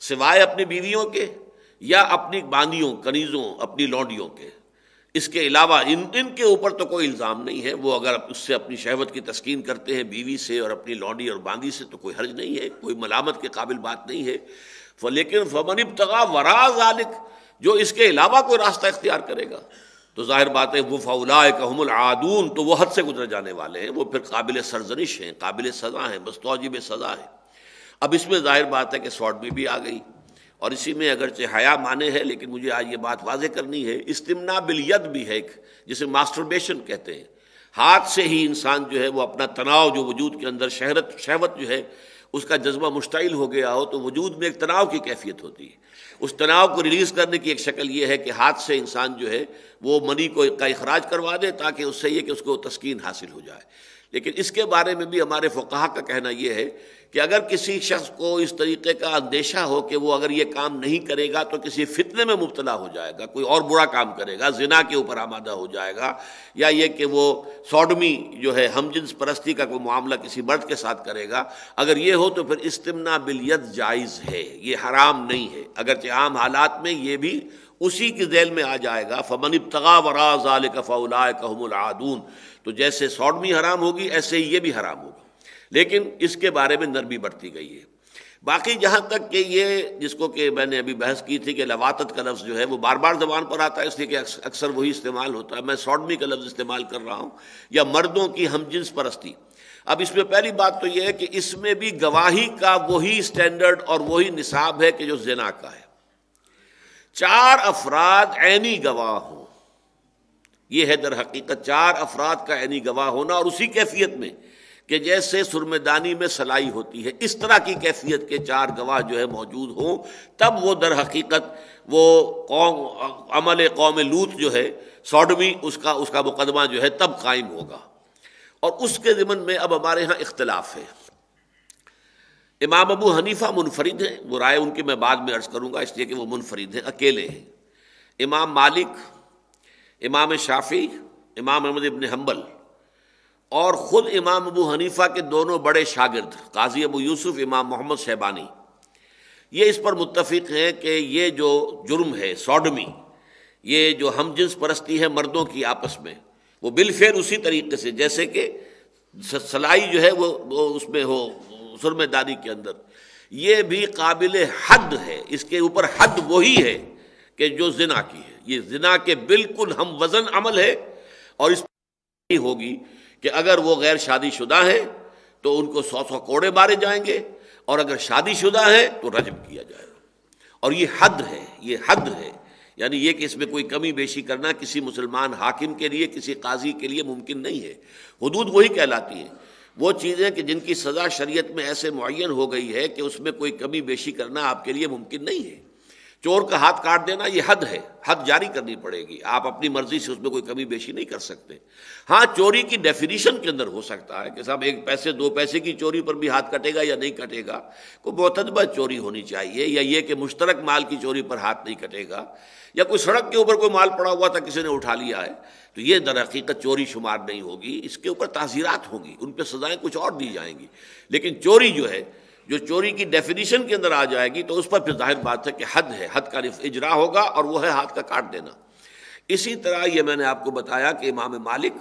سوائے اپنی بیویوں کے یا اپنی باندیوں، کنیزوں، اپنی لونڈیوں کے، اس کے علاوہ ان کے اوپر تو کوئی الزام نہیں ہے. وہ اگر اس سے اپنی شہوت کی تسکین کرتے ہیں بیوی سے اور اپنی لونڈی اور باندی سے تو کوئی حرج نہیں ہے، کوئی ملامت کے قابل بات نہیں ہے. لیکن فمن ابتغى وراء ذلک، جو اس کے علاوہ کوئی راستہ اختیار کرے گا تو ظاہر بات ہے وہ فاولئک هم العادون، تو وہ حد سے گزر جانے والے ہیں، وہ پھر قابل سرزنش ہیں، قابل سزا ہیں، مستوجب سزا ہے. اب اس میں ظاہر بات ہے کہ سوڈمی بھی آ گئی، اور اسی میں اگرچہ حیا مانے ہے، لیکن مجھے آج یہ بات واضح کرنی ہے، استمناء بالید بھی ہے ایک، جسے ماسٹربیشن کہتے ہیں. ہاتھ سے ہی انسان جو ہے وہ اپنا تناؤ جو وجود کے اندر شہوت جو ہے اس کا جذبہ مشتعل ہو گیا ہو، تو وجود میں ایک تناؤ کی کیفیت ہوتی ہے. اس تناؤ کو ریلیز کرنے کی ایک شکل یہ ہے کہ ہاتھ سے انسان جو ہے وہ منی کا اخراج کروا دے، تاکہ اس سے یہ کہ اس کو تسکین حاصل ہو جائے. لیکن اس کے بارے میں بھی ہمارے فقہا کا کہنا یہ ہے کہ اگر کسی شخص کو اس طریقے کا اندیشہ ہو کہ وہ اگر یہ کام نہیں کرے گا تو کسی فتنے میں مبتلا ہو جائے گا، کوئی اور برا کام کرے گا، زنا کے اوپر آمادہ ہو جائے گا، یا یہ کہ وہ سوڈمی جو ہے ہم جنس پرستی کا کوئی معاملہ کسی مرد کے ساتھ کرے گا، اگر یہ ہو تو پھر استمناء بالید جائز ہے، یہ حرام نہیں ہے. اگرچہ عام حالات میں یہ بھی اسی کی ذیل میں آ جائے گا، فمن ابتغى وراء ذلك فاولئک هم العادون. تو جیسے سوڈمی حرام ہوگی ایسے ہی یہ بھی حرام ہوگا، لیکن اس کے بارے میں نرمی برتی گئی ہے. باقی جہاں تک کہ یہ جس کو کہ میں نے ابھی بحث کی تھی کہ لواطت کا لفظ جو ہے وہ بار بار زبان پر آتا ہے، اس لیے کہ اکثر وہی استعمال ہوتا ہے، میں سوڈمی کا لفظ استعمال کر رہا ہوں، یا مردوں کی ہم جنس پرستی. اب اس میں پہلی بات تو یہ ہے کہ اس میں بھی گواہی کا وہی سٹینڈرڈ اور وہی نصاب ہے کہ جو زنا کا ہے. 4 افراد عینی گواہ ہوں، یہ ہے در حقیقت 4 افراد کا عینی گواہ ہونا، اور اسی کیفیت میں کہ جیسے سرمدانی میں سلائی ہوتی ہے اس طرح کی کیفیت کے 4 گواہ جو ہے موجود ہوں، تب وہ در حقیقت وہ عمل قوم لوط جو ہے سوڈمی، اس کا مقدمہ جو ہے تب قائم ہوگا. اور اس کے ضمن میں اب ہمارے ہاں اختلاف ہے۔ امام ابو حنیفہ منفرد ہیں، وہ رائے ان کی میں بعد میں عرض کروں گا اس لیے کہ وہ منفرد ہیں، اکیلے ہیں۔ امام مالک، امام شافعی، امام احمد ابن حنبل اور خود امام ابو حنیفہ کے دونوں بڑے شاگرد قاضی ابو یوسف، امام محمد شیبانی، یہ اس پر متفق ہیں کہ یہ جو جرم ہے سوڈمی، یہ جو ہم جنس پرستی ہے مردوں کی آپس میں، وہ بالفعل اسی طریقے سے جیسے کہ سلائی جو ہے وہ اس میں ہو سرمے داری کے اندر، یہ بھی قابل حد ہے، اس کے اوپر حد وہی ہے کہ جو زنا کی ہے، یہ زنا کے بالکل ہم وزن عمل ہے، اور اس پر ہوگی کہ اگر وہ غیر شادی شدہ ہیں تو ان کو 100 کوڑے مارے جائیں گے، اور اگر شادی شدہ ہے تو رجم کیا جائے گا۔ اور یہ حد ہے، یہ حد ہے، یعنی یہ کہ اس میں کوئی کمی بیشی کرنا کسی مسلمان حاکم کے لیے، کسی قاضی کے لیے ممکن نہیں ہے۔ حدود وہی کہلاتی ہیں، وہ چیزیں کہ جن کی سزا شریعت میں ایسے معین ہو گئی ہے کہ اس میں کوئی کمی بیشی کرنا آپ کے لیے ممکن نہیں ہے۔ چور کا ہاتھ کاٹ دینا یہ حد ہے، حد جاری کرنی پڑے گی، آپ اپنی مرضی سے اس میں کوئی کمی بیشی نہیں کر سکتے۔ ہاں چوری کی ڈیفینیشن کے اندر ہو سکتا ہے کہ صاحب 1 پیسے 2 پیسے کی چوری پر بھی ہاتھ کٹے گا یا نہیں کٹے گا، کوئی معتدبہ چوری ہونی چاہیے، یا یہ کہ مشترک مال کی چوری پر ہاتھ نہیں کٹے گا، یا کوئی سڑک کے اوپر کوئی مال پڑا ہوا تھا کسی نے اٹھا لیا ہے تو یہ در حقیقت چوری شمار نہیں ہوگی، اس کے اوپر تعزیرات ہوں گی، ان پہ سزائیں کچھ اور دی جائیں گی۔ لیکن چوری جو ہے، جو چوری کی ڈیفینیشن کے اندر آ جائے گی تو اس پر پھر ظاہر بات ہے کہ حد ہے، حد کا اجرا ہوگا، اور وہ ہے ہاتھ کا کاٹ دینا۔ اسی طرح یہ میں نے آپ کو بتایا کہ امام مالک،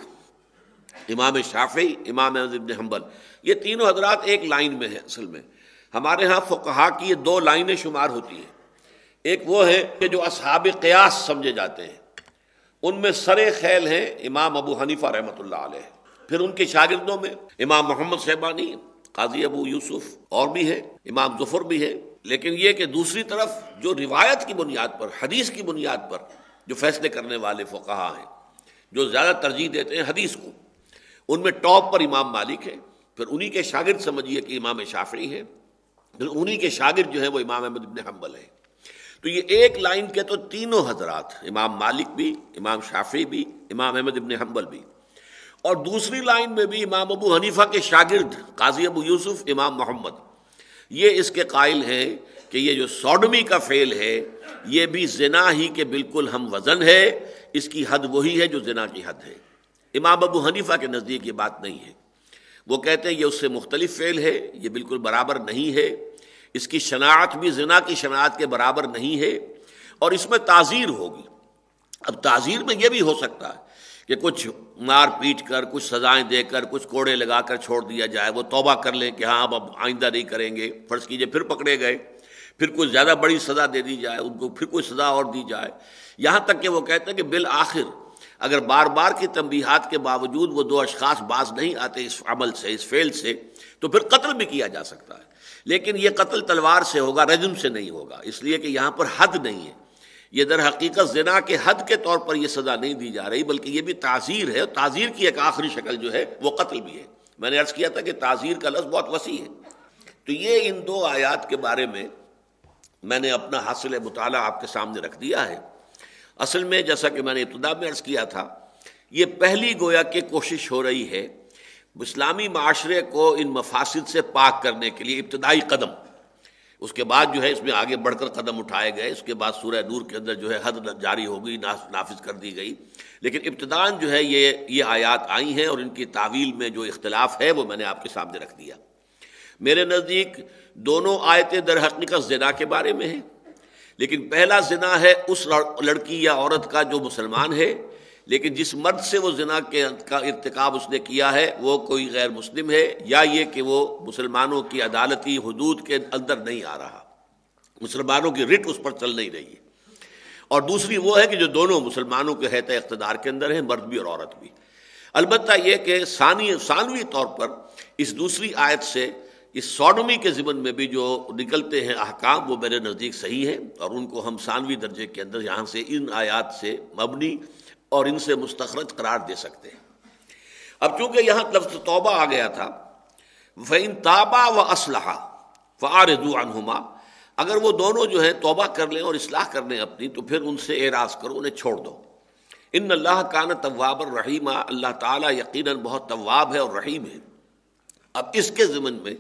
امام شافعی، امام احمد بن حنبل، یہ تینوں حضرات ایک لائن میں ہیں۔ اصل میں ہمارے ہاں فقہا کی یہ 2 لائنیں شمار ہوتی ہیں، ایک وہ ہے کہ جو اصحاب قیاس سمجھے جاتے ہیں، ان میں سر خیل ہیں امام ابو حنیفہ رحمۃ اللہ علیہ، پھر ان کے شاگردوں میں امام محمد شیبانی، قاضی ابو یوسف اور بھی ہے، امام ظفر بھی ہے۔ لیکن یہ کہ دوسری طرف جو روایت کی بنیاد پر، حدیث کی بنیاد پر جو فیصلے کرنے والے فقہا ہیں، جو زیادہ ترجیح دیتے ہیں حدیث کو، ان میں ٹاپ پر امام مالک ہے، پھر انہی کے شاگرد سمجھیے کہ امام شافعی ہے، پھر انہی کے شاگرد جو ہیں وہ امام احمد بن حنبل ہیں۔ تو یہ ایک لائن کے تو تینوں حضرات، امام مالک بھی، امام شافعی بھی، امام احمد بن حنبل بھی، اور دوسری لائن میں بھی امام ابو حنیفہ کے شاگرد قاضی ابو یوسف، امام محمد، یہ اس کے قائل ہیں کہ یہ جو سوڈمی کا فعل ہے یہ بھی زنا ہی کے بالکل ہم وزن ہے، اس کی حد وہی ہے جو زنا کی حد ہے۔ امام ابو حنیفہ کے نزدیک یہ بات نہیں ہے، وہ کہتے ہیں یہ اس سے مختلف فعل ہے، یہ بالکل برابر نہیں ہے، اس کی شناعت بھی زنا کی شناعت کے برابر نہیں ہے، اور اس میں تعزیر ہوگی۔ اب تعزیر میں یہ بھی ہو سکتا ہے کہ کچھ مار پیٹ کر، کچھ سزائیں دے کر، کچھ کوڑے لگا کر چھوڑ دیا جائے، وہ توبہ کر لیں کہ ہاں اب آئندہ نہیں کریں گے، فرض کیجئے پھر پکڑے گئے، پھر کوئی زیادہ بڑی سزا دے دی جائے، ان کو پھر کوئی سزا اور دی جائے، یہاں تک کہ وہ کہتے ہیں کہ بالآخر اگر بار بار کی تنبیہات کے باوجود وہ 2 اشخاص باز نہیں آتے اس عمل سے، اس فعل سے، تو پھر قتل بھی کیا جا سکتا ہے، لیکن یہ قتل تلوار سے ہوگا، رجم سے نہیں ہوگا، اس لیے کہ یہاں پر حد نہیں ہے۔ یہ در حقیقت زنا کے حد کے طور پر یہ سزا نہیں دی جا رہی، بلکہ یہ بھی تعزیر ہے، اور تعزیر کی ایک آخری شکل جو ہے وہ قتل بھی ہے۔ میں نے عرض کیا تھا کہ تعزیر کا لفظ بہت وسیع ہے۔ تو یہ ان 2 آیات کے بارے میں نے اپنا حاصل مطالعہ آپ کے سامنے رکھ دیا ہے۔ اصل میں جیسا کہ میں نے ابتدا میں عرض کیا تھا، یہ پہلی گویا کہ کوشش ہو رہی ہے اسلامی معاشرے کو ان مفاسد سے پاک کرنے کے لیے، ابتدائی قدم۔ اس کے بعد جو ہے اس میں آگے بڑھ کر قدم اٹھائے گئے، اس کے بعد سورہ نور کے اندر جو ہے حد جاری ہو گئی، نافذ کر دی گئی، لیکن ابتداً جو ہے یہ آیات آئی ہیں، اور ان کی تعویل میں جو اختلاف ہے وہ میں نے آپ کے سامنے رکھ دیا۔ میرے نزدیک دونوں آیتیں در حقیقت زنا کے بارے میں ہیں، لیکن پہلا زنا ہے اس لڑکی یا عورت کا جو مسلمان ہے، لیکن جس مرد سے وہ زنا کا ارتکاب اس نے کیا ہے وہ کوئی غیر مسلم ہے، یا یہ کہ وہ مسلمانوں کی عدالتی حدود کے اندر نہیں آ رہا، مسلمانوں کی رٹ اس پر چل نہیں رہی ہے، اور دوسری وہ ہے کہ جو دونوں مسلمانوں کے حیطۂ اقتدار کے اندر ہیں، مرد بھی اور عورت بھی۔ البتہ یہ کہ ثانوی طور پر اس دوسری آیت سے اس سوڈمی کے ضمن میں بھی جو نکلتے ہیں احکام وہ میرے نزدیک صحیح ہیں، اور ان کو ہم ثانوی درجے کے اندر یہاں سے ان آیات سے مبنی اور ان سے مستخرج قرار دے سکتے ہیں۔ اب چونکہ یہاں لفظ توبہ آ گیا تھا، فَإِن تَابَا وَأَصْلَحَا فَأَعْرِضُوا عَنْهُمَا، اگر وہ دونوں جو ہیں توبہ کر لیں اور اصلاح کر لیں اپنی، تو پھر ان سے اعراض کرو، انہیں چھوڑ دو۔ ان اللہ کان تواب الرحیم، اللہ تعالیٰ یقیناً بہت تواب ہے اور رحیم ہے۔ اب اس کے ضمن میں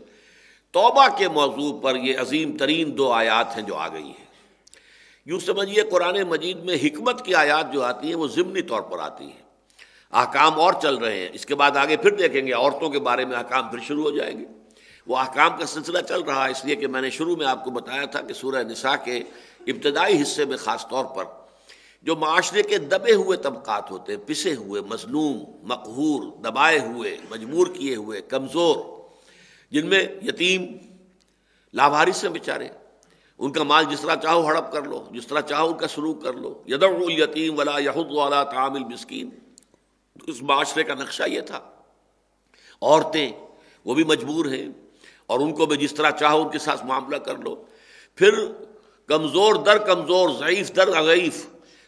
توبہ کے موضوع پر یہ عظیم ترین دو آیات ہیں جو آ گئی ہیں۔ یوں سمجھیے قرآن مجید میں حکمت کی آیات جو آتی ہیں وہ ضمنی طور پر آتی ہیں، احکام اور چل رہے ہیں، اس کے بعد آگے پھر دیکھیں گے عورتوں کے بارے میں احکام پھر شروع ہو جائیں گے۔ وہ احکام کا سلسلہ چل رہا ہے، اس لیے کہ میں نے شروع میں آپ کو بتایا تھا کہ سورہ نساء کے ابتدائی حصے میں خاص طور پر جو معاشرے کے دبے ہوئے طبقات ہوتے ہیں، پسے ہوئے، مظلوم، مقہور، دبائے ہوئے، مجبور کیے ہوئے، کمزور، جن میں یتیم، لاوارث ہیں بیچارے، ان کا مال جس طرح چاہو ہڑپ کر لو، جس طرح چاہو ان کا سلوک کر لو، یدعو الیتیم ولا یحض علی طعام المسکین، اس معاشرے کا نقشہ یہ تھا۔ عورتیں وہ بھی مجبور ہیں اور ان کو بھی جس طرح چاہو ان کے ساتھ معاملہ کر لو۔ پھر کمزور در کمزور، ضعیف در ضعیف،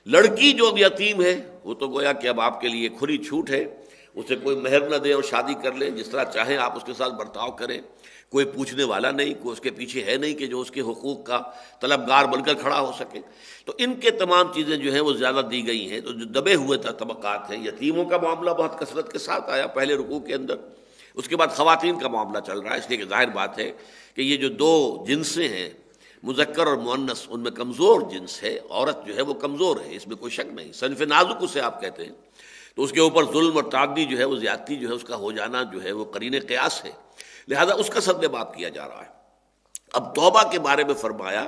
لڑکی جو یتیم ہے وہ تو گویا کہ اب آپ کے لیے کھلی چھوٹ ہے، اسے کوئی مہر نہ دے اور شادی کر لیں، جس طرح چاہیں آپ اس کے ساتھ برتاؤ کریں، کوئی پوچھنے والا نہیں، کوئی اس کے پیچھے ہے نہیں کہ جو اس کے حقوق کا طلبگار بن کر کھڑا ہو سکے۔ تو ان کے تمام چیزیں جو ہیں وہ زیادہ دی گئی ہیں۔ تو جو دبے ہوئے طبقات ہیں، یتیموں کا معاملہ بہت کثرت کے ساتھ آیا پہلے رکوع کے اندر، اس کے بعد خواتین کا معاملہ چل رہا ہے، اس لیے کہ ظاہر بات ہے کہ یہ جو دو جنسیں ہیں، مذکر اور مؤنث، ان میں کمزور جنس ہے، عورت جو ہے وہ کمزور ہے، اس میں کوئی شک نہیں، صنف نازک اسے آپ کہتے ہیں، تو اس کے اوپر ظلم اور تعدی جو ہے وہ زیادتی جو ہے اس کا ہو جانا جو ہے وہ قرین قیاس ہے، لہذا اس کا صد باب کیا جا رہا ہے۔ اب توبہ کے بارے میں فرمایا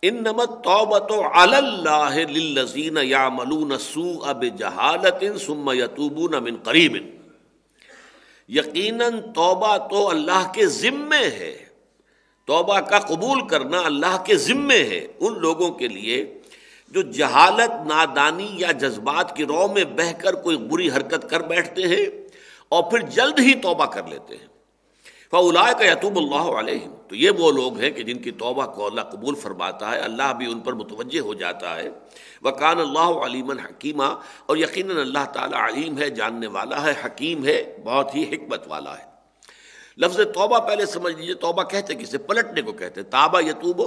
انما التوبۃ علی اللہ للذین یعملون السوء بجہالۃ ثم یتوبون من قریب، یقیناً توبہ تو اللہ کے ذمے ہے، توبہ کا قبول کرنا اللہ کے ذمے ہے ان لوگوں کے لیے جو جہالت، نادانی یا جذبات کی رو میں بہہ کر کوئی بری حرکت کر بیٹھتے ہیں اور پھر جلد ہی توبہ کر لیتے ہیں۔ فَأُولَٰئِکَ یَتُوبُ اللَّهُ عَلَیْہِم، تو یہ وہ لوگ ہیں کہ جن کی توبہ کو اللہ قبول فرماتا ہے، اللہ بھی ان پر متوجہ ہو جاتا ہے۔ وَكَانَ اللَّهُ عَلِيمًا حَكِيمًا، اور یقیناً اللہ تعالیٰ علیم ہے، جاننے والا ہے، حکیم ہے، بہت ہی حکمت والا ہے۔ لفظ توبہ پہلے سمجھ لیجیے، توبہ کہتے کسے؟ پلٹنے کو کہتے ہیں۔ تابہ یتوب،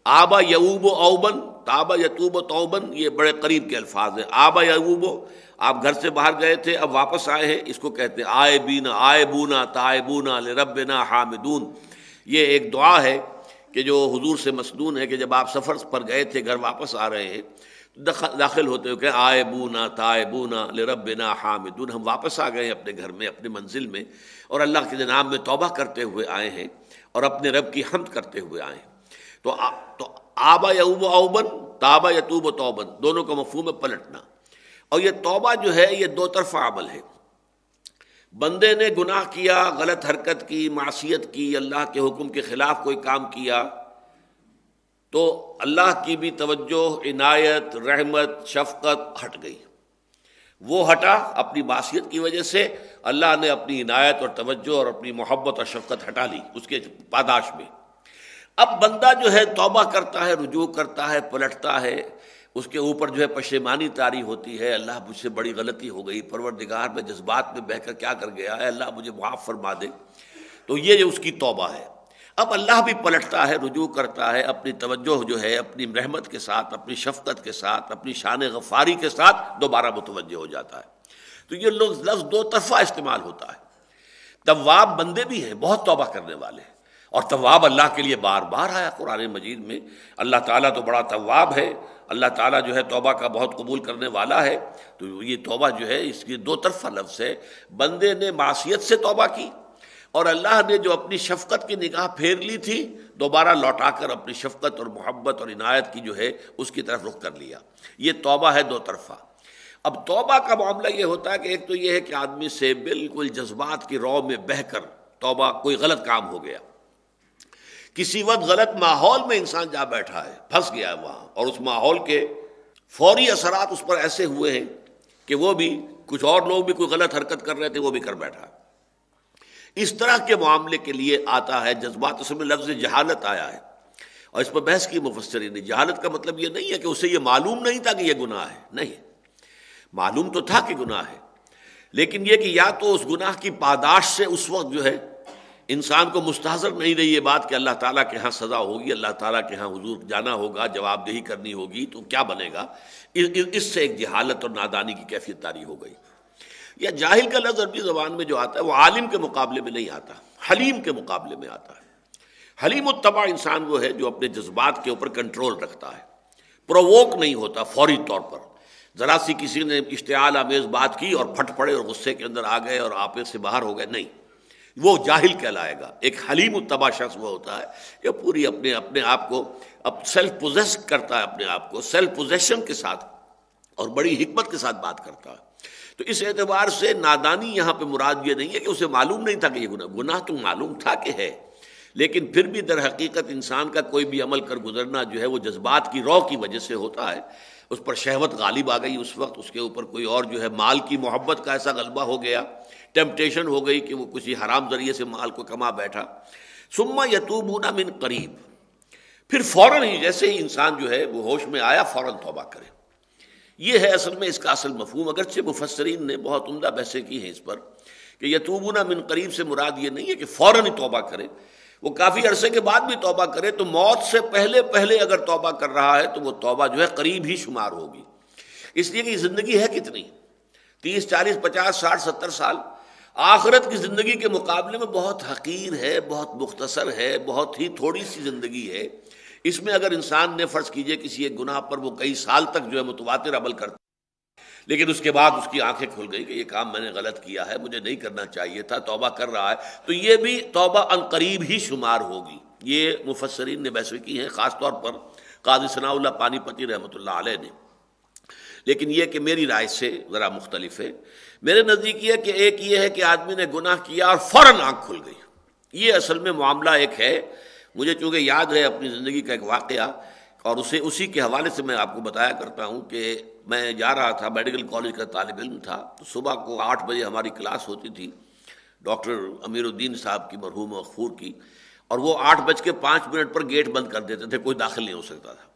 آبا یعوب اوبن، تابہ یتوب توبن، یہ بڑے قریب کے الفاظ ہیں۔ آبا یعوب، آپ گھر سے باہر گئے تھے اب واپس آئے ہیں، اس کو کہتے ہیں آئبینا، آئبونا، تائبونا لربنا حامدون۔ یہ ایک دعا ہے کہ جو حضور سے مسنون ہے کہ جب آپ سفر پر گئے تھے، گھر واپس آ رہے ہیں، داخل ہوتے ہوئے کہ آئبونا تائبونا لربنا حامدون، ہم واپس آ گئے ہیں اپنے گھر میں، اپنے منزل میں، اور اللہ کے جناب میں توبہ کرتے ہوئے آئے ہیں اور اپنے رب کی حمد کرتے ہوئے آئے ہیں۔ تو آبا یعوب اوبن، تابا یتوب توبن، دونوں کا مفہوم ہے پلٹنا۔ اور یہ توبہ جو ہے یہ دو طرفہ عمل ہے۔ بندے نے گناہ کیا، غلط حرکت کی، معصیت کی، اللہ کے حکم کے خلاف کوئی کام کیا، تو اللہ کی بھی توجہ، عنایت، رحمت، شفقت ہٹ گئی۔ وہ ہٹا اپنی معصیت کی وجہ سے، اللہ نے اپنی عنایت اور توجہ اور اپنی محبت اور شفقت ہٹا لی اس کے پاداش میں۔ اب بندہ جو ہے توبہ کرتا ہے، رجوع کرتا ہے، پلٹتا ہے، اس کے اوپر جو ہے پشیمانی طاری ہوتی ہے، اللہ مجھ سے بڑی غلطی ہو گئی، پروردگار میں جذبات میں بہہ کر کیا کر گیا ہے، اللہ مجھے معاف فرما دے، تو یہ اس کی توبہ ہے۔ اب اللہ بھی پلٹتا ہے، رجوع کرتا ہے، اپنی توجہ جو ہے اپنی رحمت کے ساتھ، اپنی شفقت کے ساتھ، اپنی شان غفاری کے ساتھ دوبارہ متوجہ ہو جاتا ہے۔ تو یہ لفظ دو طرفہ استعمال ہوتا ہے۔ تواب بندے بھی ہیں، بہت توبہ کرنے والے، اور تواب اللہ کے لیے بار بار آیا قرآن مجید میں۔ اللہ تعالیٰ تو بڑا تواب ہے، اللہ تعالیٰ جو ہے توبہ کا بہت قبول کرنے والا ہے۔ تو یہ توبہ جو ہے اس کی دو طرفہ لفظ ہے، بندے نے معصیت سے توبہ کی اور اللہ نے جو اپنی شفقت کی نگاہ پھیر لی تھی، دوبارہ لوٹا کر اپنی شفقت اور محبت اور عنایت کی جو ہے اس کی طرف رخ کر لیا۔ یہ توبہ ہے دو طرفہ۔ اب توبہ کا معاملہ یہ ہوتا ہے کہ ایک تو یہ ہے کہ آدمی سے بالکل جذبات کی رو میں بہہ کر توبہ، کوئی غلط کام ہو گیا، کسی وقت غلط ماحول میں انسان جا بیٹھا ہے، پھنس گیا ہے وہاں، اور اس ماحول کے فوری اثرات اس پر ایسے ہوئے ہیں کہ وہ بھی، کچھ اور لوگ بھی کوئی غلط حرکت کر رہے تھے، وہ بھی کر بیٹھا۔ اس طرح کے معاملے کے لیے آتا ہے جذبات، اس میں لفظ جہالت آیا ہے، اور اس پر بحث کی مفسرین نے۔ جہالت کا مطلب یہ نہیں ہے کہ اسے یہ معلوم نہیں تھا کہ یہ گناہ ہے، نہیں، معلوم تو تھا کہ گناہ ہے، لیکن یہ کہ یا تو اس گناہ کی پاداش سے اس وقت جو ہے انسان کو مستحضر نہیں رہی یہ بات کہ اللہ تعالیٰ کے ہاں سزا ہوگی، اللہ تعالیٰ کے ہاں حضور جانا ہوگا، جواب دہی کرنی ہوگی، تو کیا بنے گا؟ اس سے ایک جہالت اور نادانی کی کیفیت طاری ہو گئی۔ یا جاہل کا لفظ عربی زبان میں جو آتا ہے وہ عالم کے مقابلے میں نہیں آتا، حلیم کے مقابلے میں آتا ہے۔ حلیم الطبع انسان وہ ہے جو اپنے جذبات کے اوپر کنٹرول رکھتا ہے، پرووک نہیں ہوتا فوری طور پر، ذرا سی کسی نے اشتعال آمیز بات کی اور پھٹ پڑے اور غصے کے اندر آ گئے اور آپے سے باہر ہو گئے، نہیں، وہ جاہل کہلائے گا۔ ایک حلیم الطبع شخص وہ ہوتا ہے یہ پوری اپنے آپ کو سیلف پوزیس کرتا ہے، اپنے آپ کو سیلف پوزیشن کے ساتھ اور بڑی حکمت کے ساتھ بات کرتا ہے۔ تو اس اعتبار سے نادانی یہاں پہ مراد یہ نہیں ہے کہ اسے معلوم نہیں تھا کہ یہ گناہ تو معلوم تھا کہ ہے، لیکن پھر بھی در حقیقت انسان کا کوئی بھی عمل کر گزرنا جو ہے وہ جذبات کی رو کی وجہ سے ہوتا ہے، اس پر شہوت غالب آ گئی، اس وقت اس کے اوپر کوئی اور جو ہے مال کی محبت کا ایسا غلبہ ہو گیا، ٹیمپٹیشن ہو گئی کہ وہ کسی حرام ذریعے سے مال کو کما بیٹھا۔ ثم یتوبون من قریب، پھر فوراً ہی جیسے ہی انسان جو ہے وہ ہوش میں آیا فوراً توبہ کرے۔ یہ ہے اصل میں اس کا اصل مفہوم، اگرچہ مفسرین نے بہت عمدہ بحثیں کی ہیں اس پر کہ یتوبون من قریب سے مراد یہ نہیں ہے کہ فوراً ہی توبہ کرے، وہ کافی عرصے کے بعد بھی توبہ کرے تو موت سے پہلے اگر توبہ کر رہا ہے تو وہ توبہ جو ہے قریب ہی شمار ہوگی، اس لیے کہ زندگی ہے کتنی، 30 40 50 60 70 سال، آخرت کی زندگی کے مقابلے میں بہت حقیر ہے، بہت مختصر ہے، بہت ہی تھوڑی سی زندگی ہے۔ اس میں اگر انسان نے فرض کیجئے کسی ایک گناہ پر وہ کئی سال تک جو ہے متواتر عمل کرتا، لیکن اس کے بعد اس کی آنکھیں کھل گئی کہ یہ کام میں نے غلط کیا ہے، مجھے نہیں کرنا چاہیے تھا، توبہ کر رہا ہے، تو یہ بھی توبہ عنقریب ہی شمار ہوگی۔ یہ مفسرین نے بحث کی ہیں، خاص طور پر قاضی ثناء اللہ پانی پتی رحمۃ اللہ علیہ نے، لیکن یہ کہ میری رائے سے ذرا مختلف ہے۔ میرے نزدیک یہ کہ ایک یہ ہے کہ آدمی نے گناہ کیا اور فوراً آنکھ کھل گئی، یہ اصل میں معاملہ ایک ہے۔ مجھے چونکہ یاد ہے اپنی زندگی کا ایک واقعہ، اور اسی کے حوالے سے میں آپ کو بتایا کرتا ہوں کہ میں جا رہا تھا، میڈیکل کالج کا طالب علم تھا، تو صبح کو 8 بجے ہماری کلاس ہوتی تھی ڈاکٹر امیر الدین صاحب کی مرحوم مغفور کی، اور وہ 8:05 پر گیٹ بند کر دیتے تھے، کوئی داخل نہیں ہو سکتا تھا۔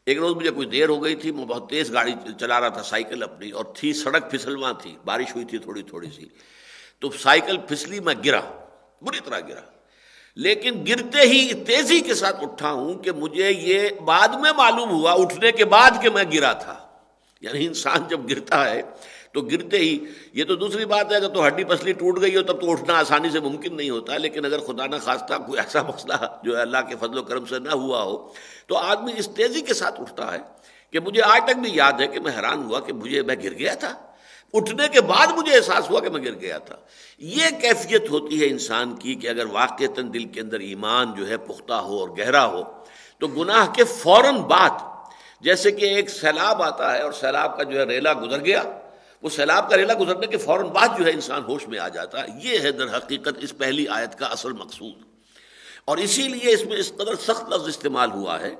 ایک روز مجھے کچھ دیر ہو گئی تھی، میں بہت تیز گاڑی چلا رہا تھا، سائیکل اپنی، اور تھی سڑک پھسلواں تھی، بارش ہوئی تھی تھوڑی سی، تو سائیکل پھسلی، میں گرا، بری طرح گرا، لیکن گرتے ہی تیزی کے ساتھ اٹھا ہوں کہ مجھے یہ بعد میں معلوم ہوا، اٹھنے کے بعد، کہ میں گرا تھا۔ یعنی انسان جب گرتا ہے تو گرتے ہی، یہ تو دوسری بات ہے اگر تو ہڈی پسلی ٹوٹ گئی ہو تب تو اٹھنا آسانی سے ممکن نہیں ہوتا، لیکن اگر خدا نہ خواستہ کوئی ایسا مسئلہ جو ہے اللہ کے فضل و کرم سے نہ ہوا ہو تو آدمی اس تیزی کے ساتھ اٹھتا ہے کہ مجھے آج تک بھی یاد ہے کہ میں حیران ہوا کہ میں گر گیا تھا، اٹھنے کے بعد مجھے احساس ہوا کہ میں گر گیا تھا۔ یہ کیفیت ہوتی ہے انسان کی کہ اگر واقعتاً دل کے اندر ایمان جو ہے پختہ ہو اور گہرا ہو تو گناہ کے فوراً بعد، جیسے کہ ایک سیلاب آتا ہے اور سیلاب کا جو ہے ریلا گزر گیا، وہ سیلاب کا ریلا گزرنے کے فوراً بعد جو ہے انسان ہوش میں آ جاتا ہے۔ یہ ہے در حقیقت اس پہلی آیت کا اصل مقصود، اور اسی لیے اس میں اس قدر سخت لفظ استعمال ہوا ہے،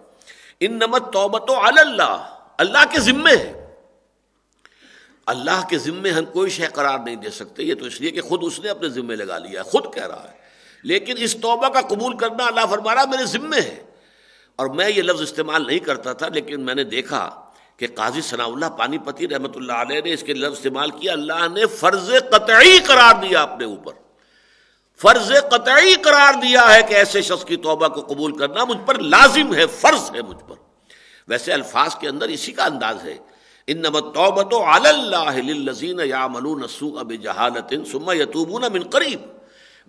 انما التوبۃ علی اللہ، اللہ کے ذمے ہے، اللہ کے ذمے ہم کوئی شے قرار نہیں دے سکتے، یہ تو اس لیے کہ خود اس نے اپنے ذمے لگا لیا ہے، خود کہہ رہا ہے، لیکن اس توبہ کا قبول کرنا اللہ فرما رہا میرے ذمے ہے۔ اور میں یہ لفظ استعمال نہیں کرتا تھا، لیکن میں نے دیکھا کہ قاضی ثناء اللہ پانی پتی رحمۃ اللہ علیہ نے اس کے لفظ استعمال کیا، اللہ نے فرض قطعی قرار دیا اپنے اوپر، فرض قطعی قرار دیا ہے کہ ایسے شخص کی توبہ کو قبول کرنا مجھ پر لازم ہے، فرض ہے مجھ پر۔ ویسے الفاظ کے اندر اسی کا انداز ہے، انما التوبۃ علی اللہ للذین یعملون السوء بجہالۃ ثم یتوبون من قریب،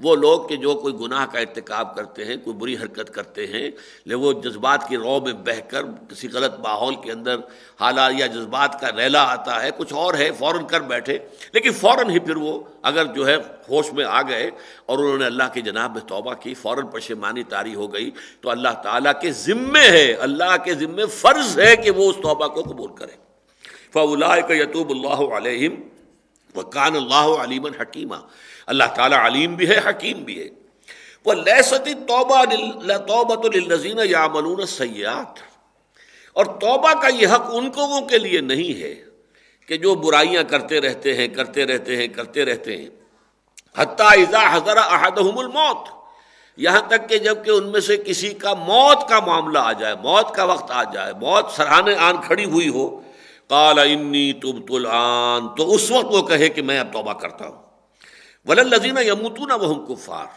وہ لوگ کہ جو کوئی گناہ کا ارتکاب کرتے ہیں، کوئی بری حرکت کرتے ہیں، وہ جذبات کی رو میں بہہ کر کسی غلط ماحول کے اندر حالات یا جذبات کا ریلا آتا ہے، کچھ اور ہے، فوراً کر بیٹھے، لیکن فوراً ہی پھر وہ اگر جو ہے ہوش میں آ گئے اور انہوں نے اللہ کی جناب میں توبہ کی، فوراً پشیمانی طاری ہو گئی، تو اللہ تعالیٰ کے ذمے ہے، اللہ کے ذمے فرض ہے کہ وہ اس توبہ کو قبول کرے۔ فَأُولَٰئِكَ يَتُوبُ اللَّهُ عَلَيْهِمْ وَكَانَ اللَّهُ عَلِيمًا حَكِيمًا، اللہ تعالیٰ علیم بھی ہے، حکیم بھی ہے۔ وَلَيْسَتِ التَّوْبَةُ لِلَّذِينَ يَعْمَلُونَ السَّيِّئَاتِ، اور توبہ کا یہ حق ان لوگوں کے لیے نہیں ہے کہ جو برائیاں کرتے رہتے ہیں حتیٰ اذا حضر احدہم الموت، یہاں تک کہ جب کہ ان میں سے کسی کا موت کا معاملہ آ جائے، موت کا وقت آ جائے، موت سرہانے آن کھڑی ہوئی ہو، قال انی تبت الآن، تو اس وقت وہ کہے کہ میں اب توبہ کرتا ہوں۔ وَلَلَّذِينَ يَمُوتُونَ وَهُمْ كُفَّارٌ،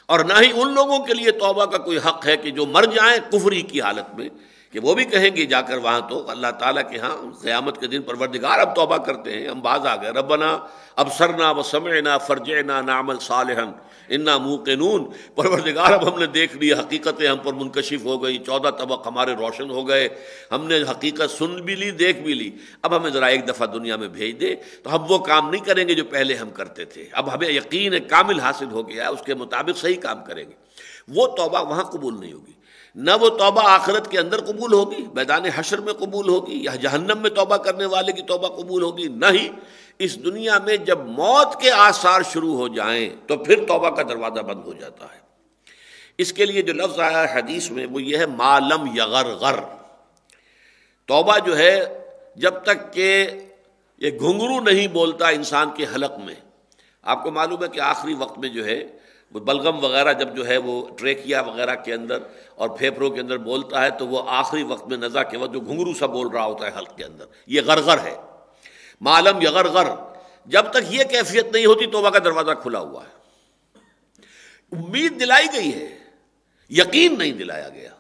اور نہ ہی ان لوگوں کے لیے توبہ کا کوئی حق ہے کہ جو مر جائیں کفری کی حالت میں، کہ وہ بھی کہیں گے جا کر وہاں تو اللہ تعالیٰ کے ہاں قیامت کے دن پروردگار اب توبہ کرتے ہیں، ہم باز آ گئے، ربنا ابصرنا وسمعنا فرجعنا نعمل صالحا انا موقنون، پروردگار اب ہم نے دیکھ لی، حقیقتیں ہم پر منکشف ہو گئی، 14 طبق ہمارے روشن ہو گئے، ہم نے حقیقت سن بھی لی دیکھ بھی لی، اب ہمیں ذرا ایک دفعہ دنیا میں بھیج دے تو ہم وہ کام نہیں کریں گے جو پہلے ہم کرتے تھے، اب ہمیں یقین کامل حاصل ہو گیا ہے، اس کے مطابق صحیح کام کریں گے۔ وہ توبہ وہاں قبول نہیں ہوگی، نہ وہ توبہ آخرت کے اندر قبول ہوگی، میدان حشر میں قبول ہوگی، یا جہنم میں توبہ کرنے والے کی توبہ قبول ہوگی، نہ ہی اس دنیا میں جب موت کے آثار شروع ہو جائیں تو پھر توبہ کا دروازہ بند ہو جاتا ہے۔ اس کے لیے جو لفظ آیا ہے حدیث میں وہ یہ ہے ما لم یغرغر، توبہ جو ہے جب تک کہ یہ گھنگرو نہیں بولتا انسان کے حلق میں۔ آپ کو معلوم ہے کہ آخری وقت میں جو ہے وہ بلغم وغیرہ جب جو ہے وہ ٹریکیا وغیرہ کے اندر اور پھیپھڑوں کے اندر بولتا ہے تو وہ آخری وقت میں نزع کے وقت جو گھنگرو سا بول رہا ہوتا ہے حلق کے اندر، یہ غرغر ہے۔ معلم یغرغر، جب تک یہ کیفیت نہیں ہوتی توبہ کا دروازہ کھلا ہوا ہے۔ امید دلائی گئی ہے، یقین نہیں دلایا گیا۔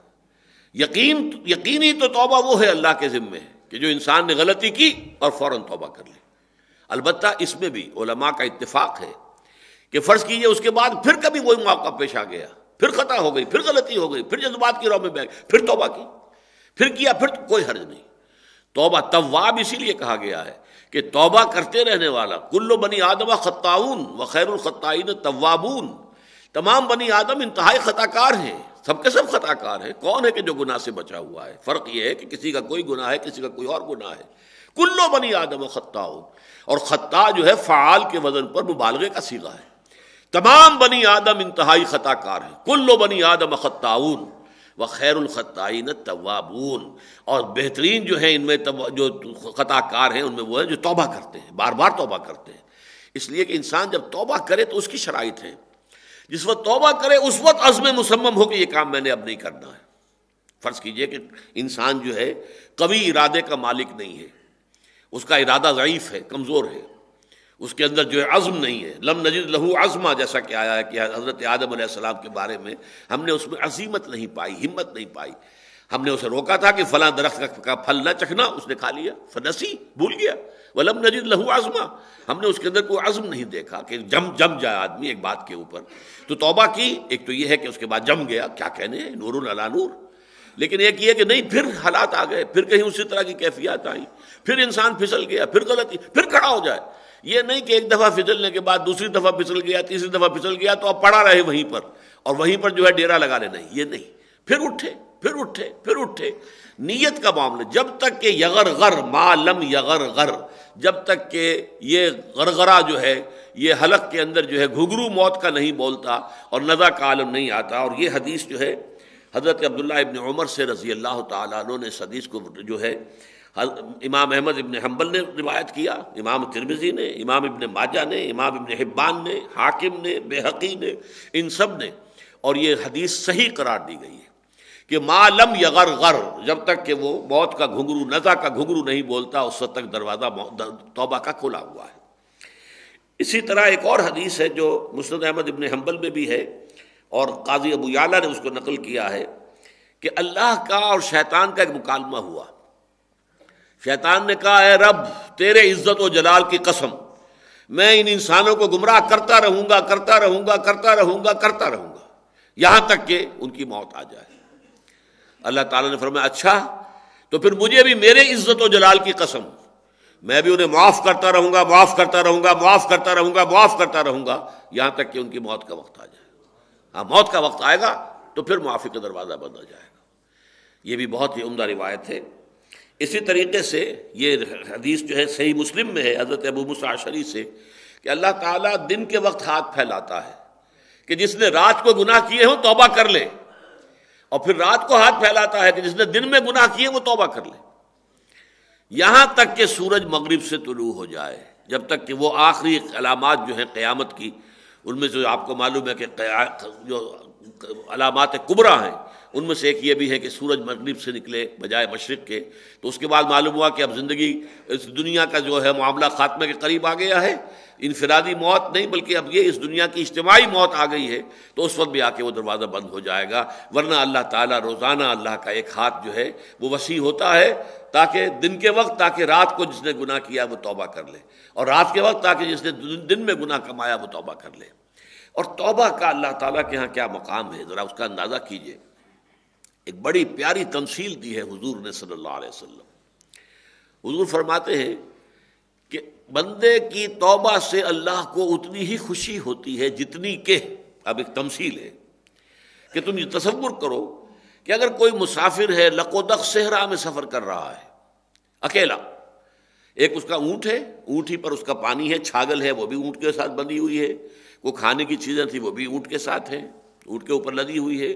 یقینی تو توبہ وہ ہے اللہ کے ذمے کہ جو انسان نے غلطی کی اور فوراً توبہ کر لی۔ البتہ اس میں بھی علماء کا اتفاق ہے کہ فرض کیجئے اس کے بعد پھر کبھی وہی موقع پیش آ گیا، پھر خطا ہو گئی، پھر غلطی ہو گئی، پھر جذبات کی رو میں بہ گئے، پھر توبہ کی، پھر کیا، پھر کوئی حرج نہیں۔ توبہ تواب اسی لیے کہا گیا ہے کہ توبہ کرتے رہنے والا، کل بنی آدم خطاؤن وخیر الخطائین توابون، تمام بنی آدم انتہائی خطا کار ہیں، سب کے سب خطا کار ہیں۔ کون ہے کہ جو گناہ سے بچا ہوا ہے؟ فرق یہ ہے کہ کسی کا کوئی گناہ ہے، کسی کا کوئی اور گناہ ہے۔ کل بنی آدم خطاؤن، اور خطا جو ہے فعال کے وزن پر مبالغے کا صیغہ ہے، تمام بنی آدم انتہائی خطا کار ہیں۔ کل بنی آدم خطاؤن وخیر الخطائین التوابون، اور بہترین جو ہیں ان میں جو خطا کار ہیں ان میں وہ ہیں جو توبہ کرتے ہیں، بار بار توبہ کرتے ہیں۔ اس لیے کہ انسان جب توبہ کرے تو اس کی شرائط ہیں، جس وقت توبہ کرے اس وقت عزم مصمم ہو کہ یہ کام میں نے اب نہیں کرنا ہے۔ فرض کیجئے کہ انسان جو ہے قوی ارادے کا مالک نہیں ہے، اس کا ارادہ ضعیف ہے، کمزور ہے، اس کے اندر جو ہے عزم نہیں ہے، لم نجد لہو عزما، جیسا کہ آیا ہے کہ حضرت آدم علیہ السلام کے بارے میں ہم نے اس میں عزیمت نہیں پائی، ہمت نہیں پائی، ہم نے اسے روکا تھا کہ فلاں درخت کا پھل نہ چکھنا، اس نے کھا لیا، فنسی، بھول گیا، ولم نجد لہو عزما، ہم نے اس کے اندر کوئی عزم نہیں دیکھا کہ جم جائے آدمی ایک بات کے اوپر۔ تو توبہ کی، ایک تو یہ ہے کہ اس کے بعد جم گیا، کیا کہنے ہیں، نور علی نور، لیکن ایک یہ کہ نہیں، پھر حالات آ گئے، پھر کہیں اسی طرح کی کیفیات آئیں، پھر انسان پھسل گیا، پھر غلطی، پھر کھڑا ہو جائے۔ یہ نہیں کہ ایک دفعہ پھسلنے کے بعد دوسری دفعہ پھسل گیا، تیسری دفعہ پھسل گیا تو اب پڑا رہے وہیں پر اور وہیں پر جو ہے ڈیرا لگا لے، نہیں، یہ نہیں، پھر اٹھے، پھر اٹھے، پھر اٹھے۔ نیت کا معاملہ جب تک کہ یغرغر ما لم یغرغر، جب تک کہ یہ غرغرہ جو ہے یہ حلق کے اندر جو ہے گھگرو موت کا نہیں بولتا اور نزع کا عالم نہیں آتا۔ اور یہ حدیث جو ہے حضرت عبداللہ ابن عمر سے رضی اللہ تعالیٰ عنہ نے اس حدیث کو جو ہے امام احمد ابن حنبل نے روایت کیا، امام ترمذی نے، امام ابن ماجہ نے، امام ابن حبان نے، حاکم نے، بیہقی نے، ان سب نے، اور یہ حدیث صحیح قرار دی گئی ہے کہ ما لم یغرغر، جب تک کہ وہ موت کا گھنگرو، نزع کا گھنگرو نہیں بولتا اس وقت تک دروازہ توبہ کا کھلا ہوا ہے۔ اسی طرح ایک اور حدیث ہے جو مسند احمد ابن حنبل میں بھی ہے اور قاضی ابو یعلا نے اس کو نقل کیا ہے کہ اللہ کا اور شیطان کا ایک مکالمہ ہوا۔ شیطان نے کہا، اے رب، تیرے عزت و جلال کی قسم، میں ان انسانوں کو گمراہ کرتا رہوں گا، کرتا رہوں گا، کرتا رہوں گا، کرتا رہوں گا، یہاں تک کہ ان کی موت آ جائے۔ اللہ تعالیٰ نے فرمایا، اچھا تو پھر مجھے بھی میرے عزت و جلال کی قسم، میں بھی انہیں معاف کرتا رہوں گا، معاف کرتا رہوں گا، معاف کرتا رہوں گا، معاف کرتا رہوں گا، یہاں تک کہ ان کی موت کا وقت آ جائے۔ ہاں، موت کا وقت آئے گا تو پھر معافی کا دروازہ بند ہو جائے گا۔ یہ بھی بہت ہی عمدہ روایت ہے۔ اسی طریقے سے یہ حدیث جو ہے صحیح مسلم میں ہے حضرت ابو موسیٰ اشعری سے کہ اللہ تعالیٰ دن کے وقت ہاتھ پھیلاتا ہے کہ جس نے رات کو گناہ کیے ہوں توبہ کر لے، اور پھر رات کو ہاتھ پھیلاتا ہے کہ جس نے دن میں گناہ کیے وہ توبہ کر لے، یہاں تک کہ سورج مغرب سے طلوع ہو جائے، جب تک کہ وہ آخری علامات جو ہیں قیامت کی، ان میں سے آپ کو معلوم ہے کہ جو علامات کبریٰ ہیں ان میں سے ایک یہ بھی ہے کہ سورج مغرب سے نکلے بجائے مشرق کے، تو اس کے بعد معلوم ہوا کہ اب زندگی اس دنیا کا جو ہے معاملہ خاتمے کے قریب آ گیا ہے، انفرادی موت نہیں بلکہ اب یہ اس دنیا کی اجتماعی موت آ گئی ہے تو اس وقت بھی آ کے وہ دروازہ بند ہو جائے گا، ورنہ اللہ تعالیٰ روزانہ اللہ کا ایک ہاتھ جو ہے وہ وسیع ہوتا ہے تاکہ دن کے وقت، تاکہ رات کو جس نے گناہ کیا وہ توبہ کر لے، اور رات کے وقت تاکہ جس نے دن میں گناہ کمایا وہ توبہ کر لے۔ اور توبہ کا اللہ تعالیٰ کے ہاں کیا مقام ہے، ذرا اس کا اندازہ کیجئے۔ ایک بڑی پیاری تمثیل دی ہے حضور نے صلی اللہ علیہ وسلم۔ حضور فرماتے ہیں کہ بندے کی توبہ سے اللہ کو اتنی ہی خوشی ہوتی ہے جتنی کہ، اب ایک تمثیل ہے کہ تم یہ تصور کرو کہ اگر کوئی مسافر ہے لقودق صحرا میں سفر کر رہا ہے اکیلا، ایک اس کا اونٹ ہے، اونٹ ہی پر اس کا پانی ہے، چھاگل ہے وہ بھی اونٹ کے ساتھ بندھی ہوئی ہے، وہ کھانے کی چیزیں تھی وہ بھی اونٹ کے ساتھ ہیں، اونٹ کے اوپر لدی ہوئی ہے۔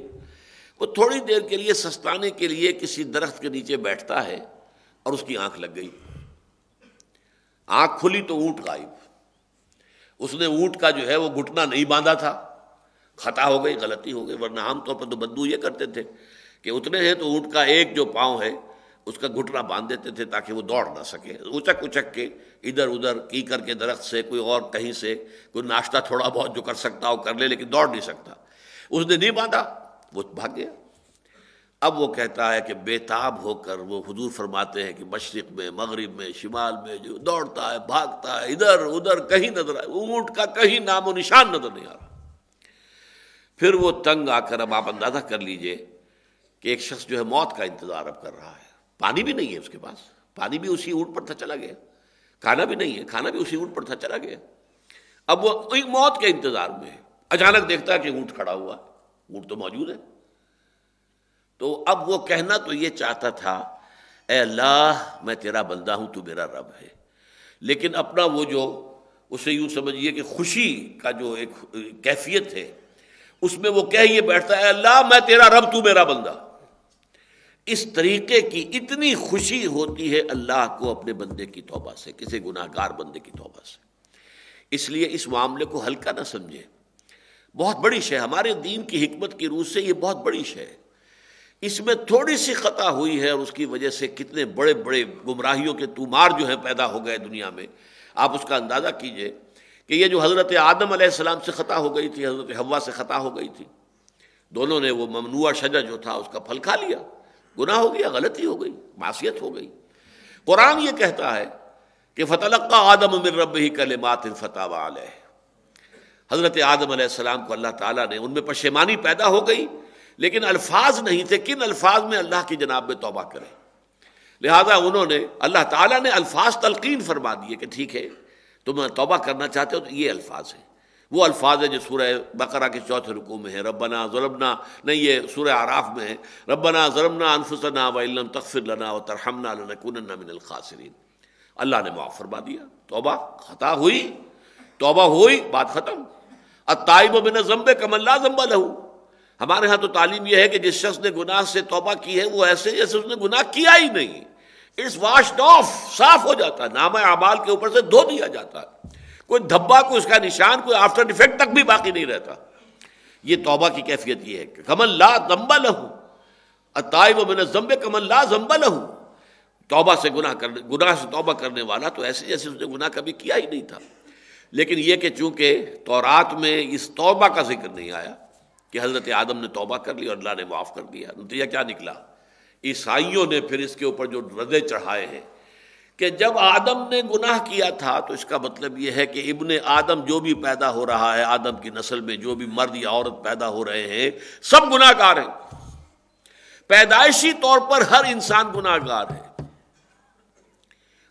وہ تھوڑی دیر کے لیے سستانے کے لیے کسی درخت کے نیچے بیٹھتا ہے اور اس کی آنکھ لگ گئی، آنکھ کھلی تو اونٹ غائب۔ اس نے اونٹ کا جو ہے وہ گھٹنا نہیں باندھا تھا، خطا ہو گئی، غلطی ہو گئی، ورنہ عام طور پر تو بدو یہ کرتے تھے کہ اتنے ہیں تو اونٹ کا ایک جو پاؤں ہے اس کا گھٹنا باندھ دیتے تھے تاکہ وہ دوڑ نہ سکے، اچک اچک کے ادھر ادھر کی کر کے درخت سے کوئی اور کہیں سے کوئی ناشتہ تھوڑا بہت جو کر سکتا ہو کر لے، لیکن دوڑ نہیں سکتا۔ اس نے نہیں باندھا، وہ بھاگ گیا۔ اب وہ کہتا ہے کہ بے تاب ہو کر وہ حضور فرماتے ہیں کہ مشرق میں، مغرب میں، شمال میں جو دوڑتا ہے، بھاگتا ہے، ادھر ادھر کہیں نظر آئے، اونٹ کا کہیں نام و نشان نظر نہیں آ رہا۔ پھر وہ تنگ آ کر، اب آپ اندازہ کر لیجئے کہ ایک شخص جو ہے موت کا انتظار اب کر رہا ہے، پانی بھی نہیں ہے اس کے پاس، پانی بھی اسی اونٹ پر تھا چلا گیا، کھانا بھی نہیں ہے، کھانا بھی اسی اونٹ پر تھا چلا گیا۔ اب وہ موت کے انتظار میں ہے، اچانک دیکھتا ہے کہ اونٹ کھڑا ہوا، اونٹ تو موجود ہے۔ تو اب وہ کہنا تو یہ چاہتا تھا، اے اللہ میں تیرا بندہ ہوں، تو میرا رب ہے، لیکن اپنا وہ جو اسے یوں سمجھیے کہ خوشی کا جو ایک کیفیت ہے اس میں وہ کہہ یہ بیٹھتا ہے، اے اللہ میں تیرا رب، تو میرا بندہ۔ اس طریقے کی اتنی خوشی ہوتی ہے اللہ کو اپنے بندے کی توبہ سے، کسی گناہ گار بندے کی توبہ سے۔ اس لیے اس معاملے کو ہلکا نہ سمجھے، بہت بڑی شے، ہمارے دین کی حکمت کی روح سے یہ بہت بڑی شے ہے۔ اس میں تھوڑی سی خطا ہوئی ہے اور اس کی وجہ سے کتنے بڑے بڑے گمراہیوں کے تومار جو ہیں پیدا ہو گئے دنیا میں۔ آپ اس کا اندازہ کیجئے کہ یہ جو حضرت آدم علیہ السلام سے خطا ہو گئی تھی، حضرت حوا سے خطا ہو گئی تھی، دونوں نے وہ ممنوع شجر جو تھا اس کا پھل کھا لیا، گناہ ہو گیا، غلطی ہو گئی، معصیت ہو گئی۔ قرآن یہ کہتا ہے کہ فَتَلَقَّىٰ آدَمُ مِن رَبِّهِ كَلِمَاتٍ فَتَابَ عَلَيْهِ، حضرت آدم علیہ السلام کو اللہ تعالیٰ نے، ان میں پشیمانی پیدا ہو گئی لیکن الفاظ نہیں تھے، کن الفاظ میں اللہ کی جناب میں توبہ کریں، لہذا انہوں نے، اللہ تعالیٰ نے الفاظ تلقین فرما دیے کہ ٹھیک ہے تم توبہ کرنا چاہتے ہو تو یہ الفاظ ہیں، وہ الفاظ ہیں جو سورہ بقرہ کے 4 رکوع میں ہے، ربنا ظلمنا، نہیں یہ سورہ اعراف میں ہے، ربنا ظلمنا انفسنا وان لم تغفر لنا وترحمنا لنکونن من الخاسرین۔ اللہ نے معاف فرما دیا، توبہ، خطا ہوئی، توبہ ہوئی، بات ختم۔ التائب من الذنب کمن لا ذنب لہ، ہمارے ہاں تو تعلیم یہ ہے کہ جس شخص نے گناہ سے توبہ کی ہے وہ ایسے جیسے اس نے گناہ کیا ہی نہیں، اٹس واشڈ آف، صاف ہو جاتا ہے، نامہ اعمال کے اوپر سے دھو دیا جاتا ہے، کوئی دھبا، کوئی اس کا نشان، کوئی آفٹر افیکٹ تک بھی باقی نہیں رہتا۔ یہ توبہ کی کیفیت یہ ہے کہ کمن لا ذنب لہ، التائب من الذنب کمن لا ذنب لہ، توبہ سے گناہ سے توبہ کرنے والا تو ایسے جیسے اس نے گناہ کبھی کیا ہی نہیں تھا۔ لیکن یہ کہ چونکہ تورات میں اس توبہ کا ذکر نہیں آیا کہ حضرت آدم نے توبہ کر لی اور اللہ نے معاف کر دیا، نتیجہ کیا نکلا؟ عیسائیوں نے پھر اس کے اوپر جو ردے چڑھائے ہیں کہ جب آدم نے گناہ کیا تھا تو اس کا مطلب یہ ہے کہ ابن آدم جو بھی پیدا ہو رہا ہے، آدم کی نسل میں جو بھی مرد یا عورت پیدا ہو رہے ہیں سب گناہ گار ہیں، پیدائشی طور پر ہر انسان گناہ گار ہے۔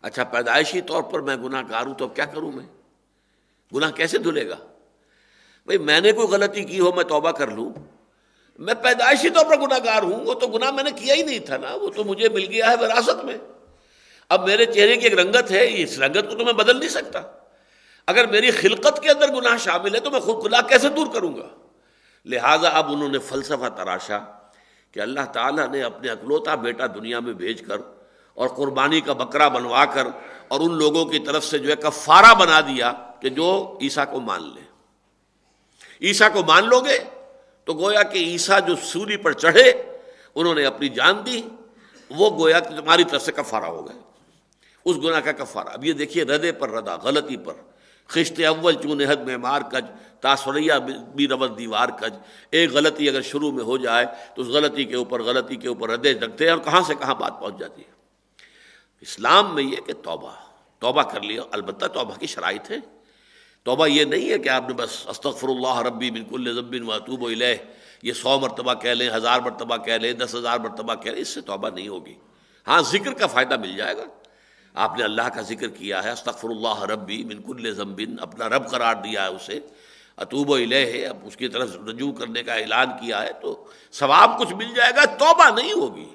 اچھا پیدائشی طور پر میں گناہ گار ہوں تو اب کیا کروں؟ میں گناہ کیسے دھلے گا؟ بھئی میں نے کوئی غلطی کی ہو میں توبہ کر لوں، میں پیدائشی طور پر گناہ گار ہوں، وہ تو گناہ میں نے کیا ہی نہیں تھا نا، وہ تو مجھے مل گیا ہے وراثت میں۔ اب میرے چہرے کی ایک رنگت ہے، اس رنگت کو تو میں بدل نہیں سکتا، اگر میری خلقت کے اندر گناہ شامل ہے تو میں خود گناہ کیسے دور کروں گا؟ لہٰذا اب انہوں نے فلسفہ تراشا کہ اللہ تعالیٰ نے اپنے اکلوتا بیٹا دنیا میں بھیج کر اور قربانی کا بکرا بنوا کر اور ان لوگوں کی طرف سے جو ہے کفارہ بنا دیا کہ جو عیسیٰ کو مان لیں، عیسیٰ کو مان لو گے تو گویا کہ عیسیٰ جو سولی پر چڑھے انہوں نے اپنی جان دی، وہ گویا کہ تمہاری طرف سے کفارہ ہو گئے، اس گناہ کا کفارہ۔ اب یہ دیکھیے ردے پر ردا، غلطی پر، خشت اول چون حد معمار کج، تاثریہ بھی رود دیوار کج۔ ایک غلطی اگر شروع میں ہو جائے تو اس غلطی کے اوپر ردے رکھتے ہیں اور کہاں سے کہاں بات پہنچ جاتی ہے۔ اسلام میں یہ کہ توبہ کر لیا، البتہ توبہ کی شرائط ہے۔ توبہ یہ نہیں ہے کہ آپ نے بس استغفر اللہ ربی من کل ذنب واتوب الیہ یہ 100 مرتبہ کہہ لیں، 1000 مرتبہ کہہ لیں، 10,000 مرتبہ کہہ لیں، اس سے توبہ نہیں ہوگی۔ ہاں ذکر کا فائدہ مل جائے گا، آپ نے اللہ کا ذکر کیا ہے، استغفر اللہ ربی من کل ذنب، اپنا رب قرار دیا ہے اسے، اتوب الیہ اب اس کی طرف رجوع کرنے کا اعلان کیا ہے تو ثواب کچھ مل جائے گا، توبہ نہیں ہوگی۔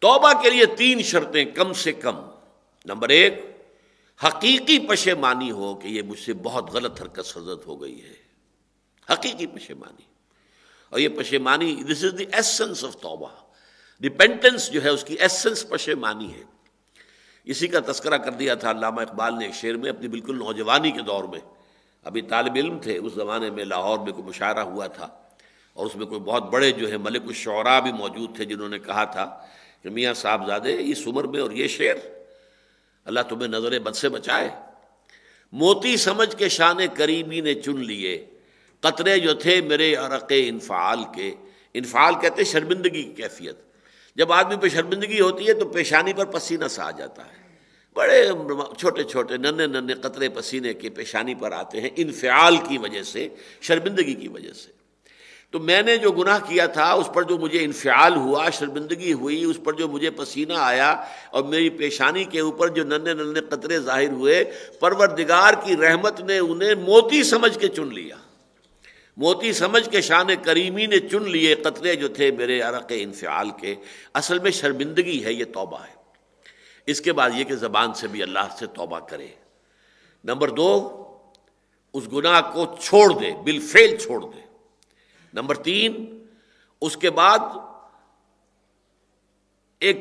توبہ کے لیے 3 شرطیں کم سے کم۔ نمبر 1، حقیقی پشیمانی ہو کہ یہ مجھ سے بہت غلط حرکت سرزد ہو گئی ہے، حقیقی پشیمانی۔ اور یہ پشیمانی، دس از دی ایسنس آف توبہ، ریپینٹنس جو ہے اس کی ایسنس پشیمانی ہے۔ اسی کا تذکرہ کر دیا تھا علامہ اقبال نے ایک شعر میں، اپنی بالکل نوجوانی کے دور میں، ابھی طالب علم تھے اس زمانے میں، لاہور میں کوئی مشاعرہ ہوا تھا اور اس میں کوئی بہت بڑے جو ہے ملک الشعراء بھی موجود تھے، جنہوں نے کہا تھا کہ میاں صاحبزادے اس عمر میں اور یہ شعر، اللہ تمہیں نظر بد سے بچائے۔ موتی سمجھ کے شان کریمی نے چن لیے، قطرے جو تھے میرے عرق انفعال کے۔ انفعال کہتے ہیں شرمندگی کی کیفیت، جب آدمی پہ شرمندگی ہوتی ہے تو پیشانی پر پسینہ سا آ جاتا ہے، بڑے چھوٹے چھوٹے ننھے قطرے پسینے کے پیشانی پر آتے ہیں، انفعال کی وجہ سے، شرمندگی کی وجہ سے۔ تو میں نے جو گناہ کیا تھا اس پر جو مجھے انفعال ہوا، شرمندگی ہوئی، اس پر جو مجھے پسینہ آیا اور میری پیشانی کے اوپر جو ننھے قطرے ظاہر ہوئے، پروردگار کی رحمت نے انہیں موتی سمجھ کے چن لیا، موتی سمجھ کے شان کریمی نے چن لیے، قطرے جو تھے میرے عرق انفعال کے۔ اصل میں شرمندگی ہے، یہ توبہ ہے۔ اس کے بعد یہ کہ زبان سے بھی اللہ سے توبہ کرے۔ نمبر 2، اس گناہ کو چھوڑ دے، بالفعل چھوڑ دے۔ نمبر 3، اس کے بعد ایک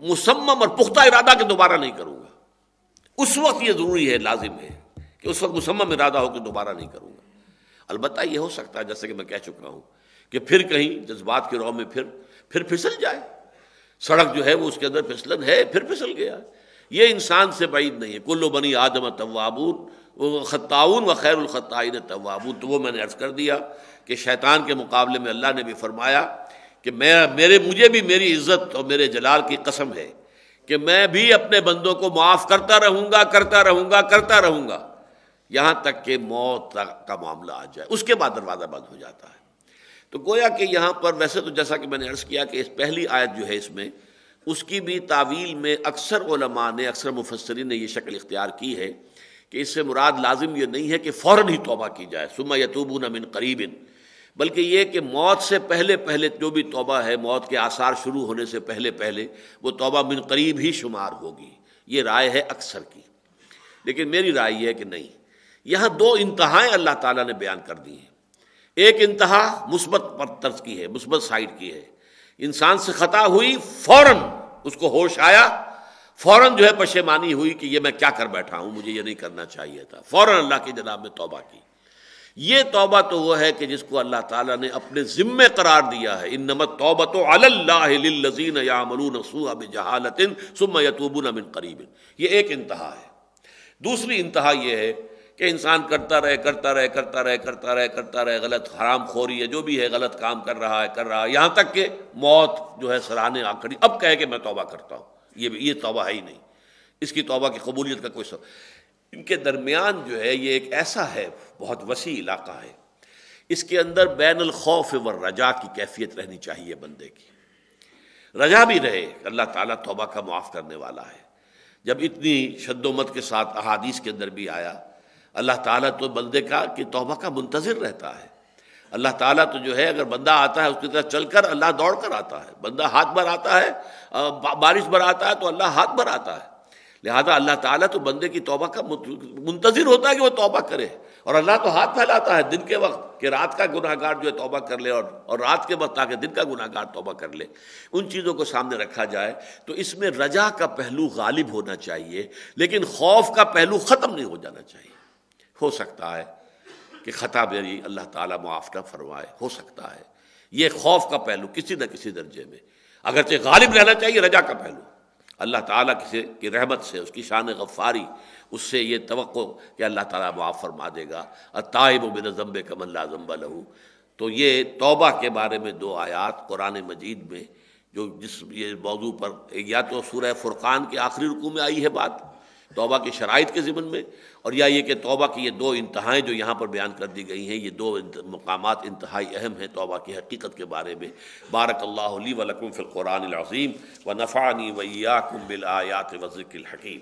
مصمم اور پختہ ارادہ کہ دوبارہ نہیں کروں گا۔ اس وقت یہ ضروری ہے، لازم ہے کہ اس وقت مصمم ارادہ ہو کہ دوبارہ نہیں کروں گا۔ البتہ یہ ہو سکتا ہے جیسے کہ میں کہہ چکا ہوں کہ پھر کہیں جذبات کی راہ میں پھر پھسل جائے، سڑک جو ہے وہ اس کے اندر پھسلن ہے، پھر پھسل گیا۔ یہ انسان سے بعید نہیں ہے، کل بنی آدم توابون خطاؤن و خیر الخطائین توابون۔ تو وہ میں نے عرض کر دیا کہ شیطان کے مقابلے میں اللہ نے بھی فرمایا کہ مجھے بھی میری عزت اور میرے جلال کی قسم ہے کہ میں بھی اپنے بندوں کو معاف کرتا رہوں گا یہاں تک کہ موت کا معاملہ آ جائے، اس کے بعد دروازہ بند ہو جاتا ہے۔ تو گویا کہ یہاں پر ویسے تو جیسا کہ میں نے عرض کیا کہ اس پہلی آیت جو ہے اس میں، اس کی بھی تعویل میں اکثر علماء نے، اکثر مفسرین نے یہ شکل اختیار کی ہے کہ اس سے مراد لازم یہ نہیں ہے کہ فوراً ہی توبہ کی جائے، ثم یتوبون من قریب، بلکہ یہ کہ موت سے پہلے جو بھی توبہ ہے، موت کے آثار شروع ہونے سے پہلے وہ توبہ من قریب ہی شمار ہوگی۔ یہ رائے ہے اکثر کی، لیکن میری رائے یہ ہے کہ نہیں۔ یہاں 2 انتہائیں اللہ تعالیٰ نے بیان کر دی ہیں۔ ایک انتہا مثبت پر طرز کی ہے، مثبت سائڈ کی ہے، انسان سے خطا ہوئی، فوراً اس کو ہوش آیا، فوراً جو ہے پشیمانی ہوئی کہ یہ میں کیا کر بیٹھا ہوں، مجھے یہ نہیں کرنا چاہیے تھا، فوراً اللہ کی جناب میں توبہ کی۔ یہ توبہ تو وہ ہے کہ جس کو اللہ تعالیٰ نے اپنے ذمے قرار دیا ہے، انما التوبۃ علی اللہ للذین یعملون السوء بجہالۃ ثم یتوبون من قریب۔ یہ ایک انتہا ہے۔ دوسری انتہا یہ ہے کہ انسان کرتا رہے، غلط حرام خوری ہے، جو بھی ہے غلط کام کر رہا ہے، یہاں تک کہ موت جو ہے سرانے آ کھڑی، اب کہے کہ میں توبہ کرتا ہوں۔ یہ توبہ ہے ہی نہیں، اس کی توبہ کی قبولیت کا کوئی سبب۔ ان کے درمیان جو ہے یہ ایک ایسا ہے، بہت وسیع علاقہ ہے، اس کے اندر بین الخوف والرجا کی کیفیت رہنی چاہیے بندے کی، رجا بھی رہے کہ اللہ تعالیٰ توبہ کا معاف کرنے والا ہے۔ جب اتنی شد و مت کے ساتھ احادیث کے اندر بھی آیا، اللہ تعالیٰ تو بندے کا کہ توبہ کا منتظر رہتا ہے۔ اللہ تعالیٰ تو جو ہے اگر بندہ آتا ہے اس کی طرف چل کر، اللہ دوڑ کر آتا ہے، بندہ ہاتھ بھر آتا ہے، بارش بھر آتا ہے تو اللہ ہاتھ بھر آتا ہے۔ لہذا اللہ تعالیٰ تو بندے کی توبہ کا منتظر ہوتا ہے کہ وہ توبہ کرے، اور اللہ تو ہاتھ پھیلاتا ہے دن کے وقت کہ رات کا گناہ گار جو ہے توبہ کر لے، اور رات کے وقت تاکہ دن کا گناہ گار توبہ کر لے۔ ان چیزوں کو سامنے رکھا جائے تو اس میں رجا کا پہلو غالب ہونا چاہیے، لیکن خوف کا پہلو ختم نہیں ہو جانا چاہیے۔ ہو سکتا ہے کہ خطا میری اللہ تعالیٰ معاف نہ فرمائے، ہو سکتا ہے یہ خوف کا پہلو کسی نہ کسی درجے میں، اگرچہ غالب رہنا چاہیے رجا کا پہلو۔ اللہ تعالیٰ کی رحمت سے، اس کی شان غفاری، اس سے یہ توقع کہ اللہ تعالیٰ معاف فرما دے گا۔ التائب من الذنب کمن لا ذنب لہ۔ تو یہ توبہ کے بارے میں دو آیات قرآن مجید میں جس یہ موضوع پر، یا تو سورہ فرقان کے آخری رکوع میں آئی ہے بات توبہ کے شرائط کے ضمن میں، اور یا یہ کہ توبہ کی یہ دو انتہائیں جو یہاں پر بیان کر دی گئی ہیں، یہ دو مقامات انتہائی اہم ہیں توبہ کی حقیقت کے بارے میں۔ بارک اللہ لی ولکم فی القرآن العظیم ونفعنی وإیاکم بالآیات والذکر الحکیم۔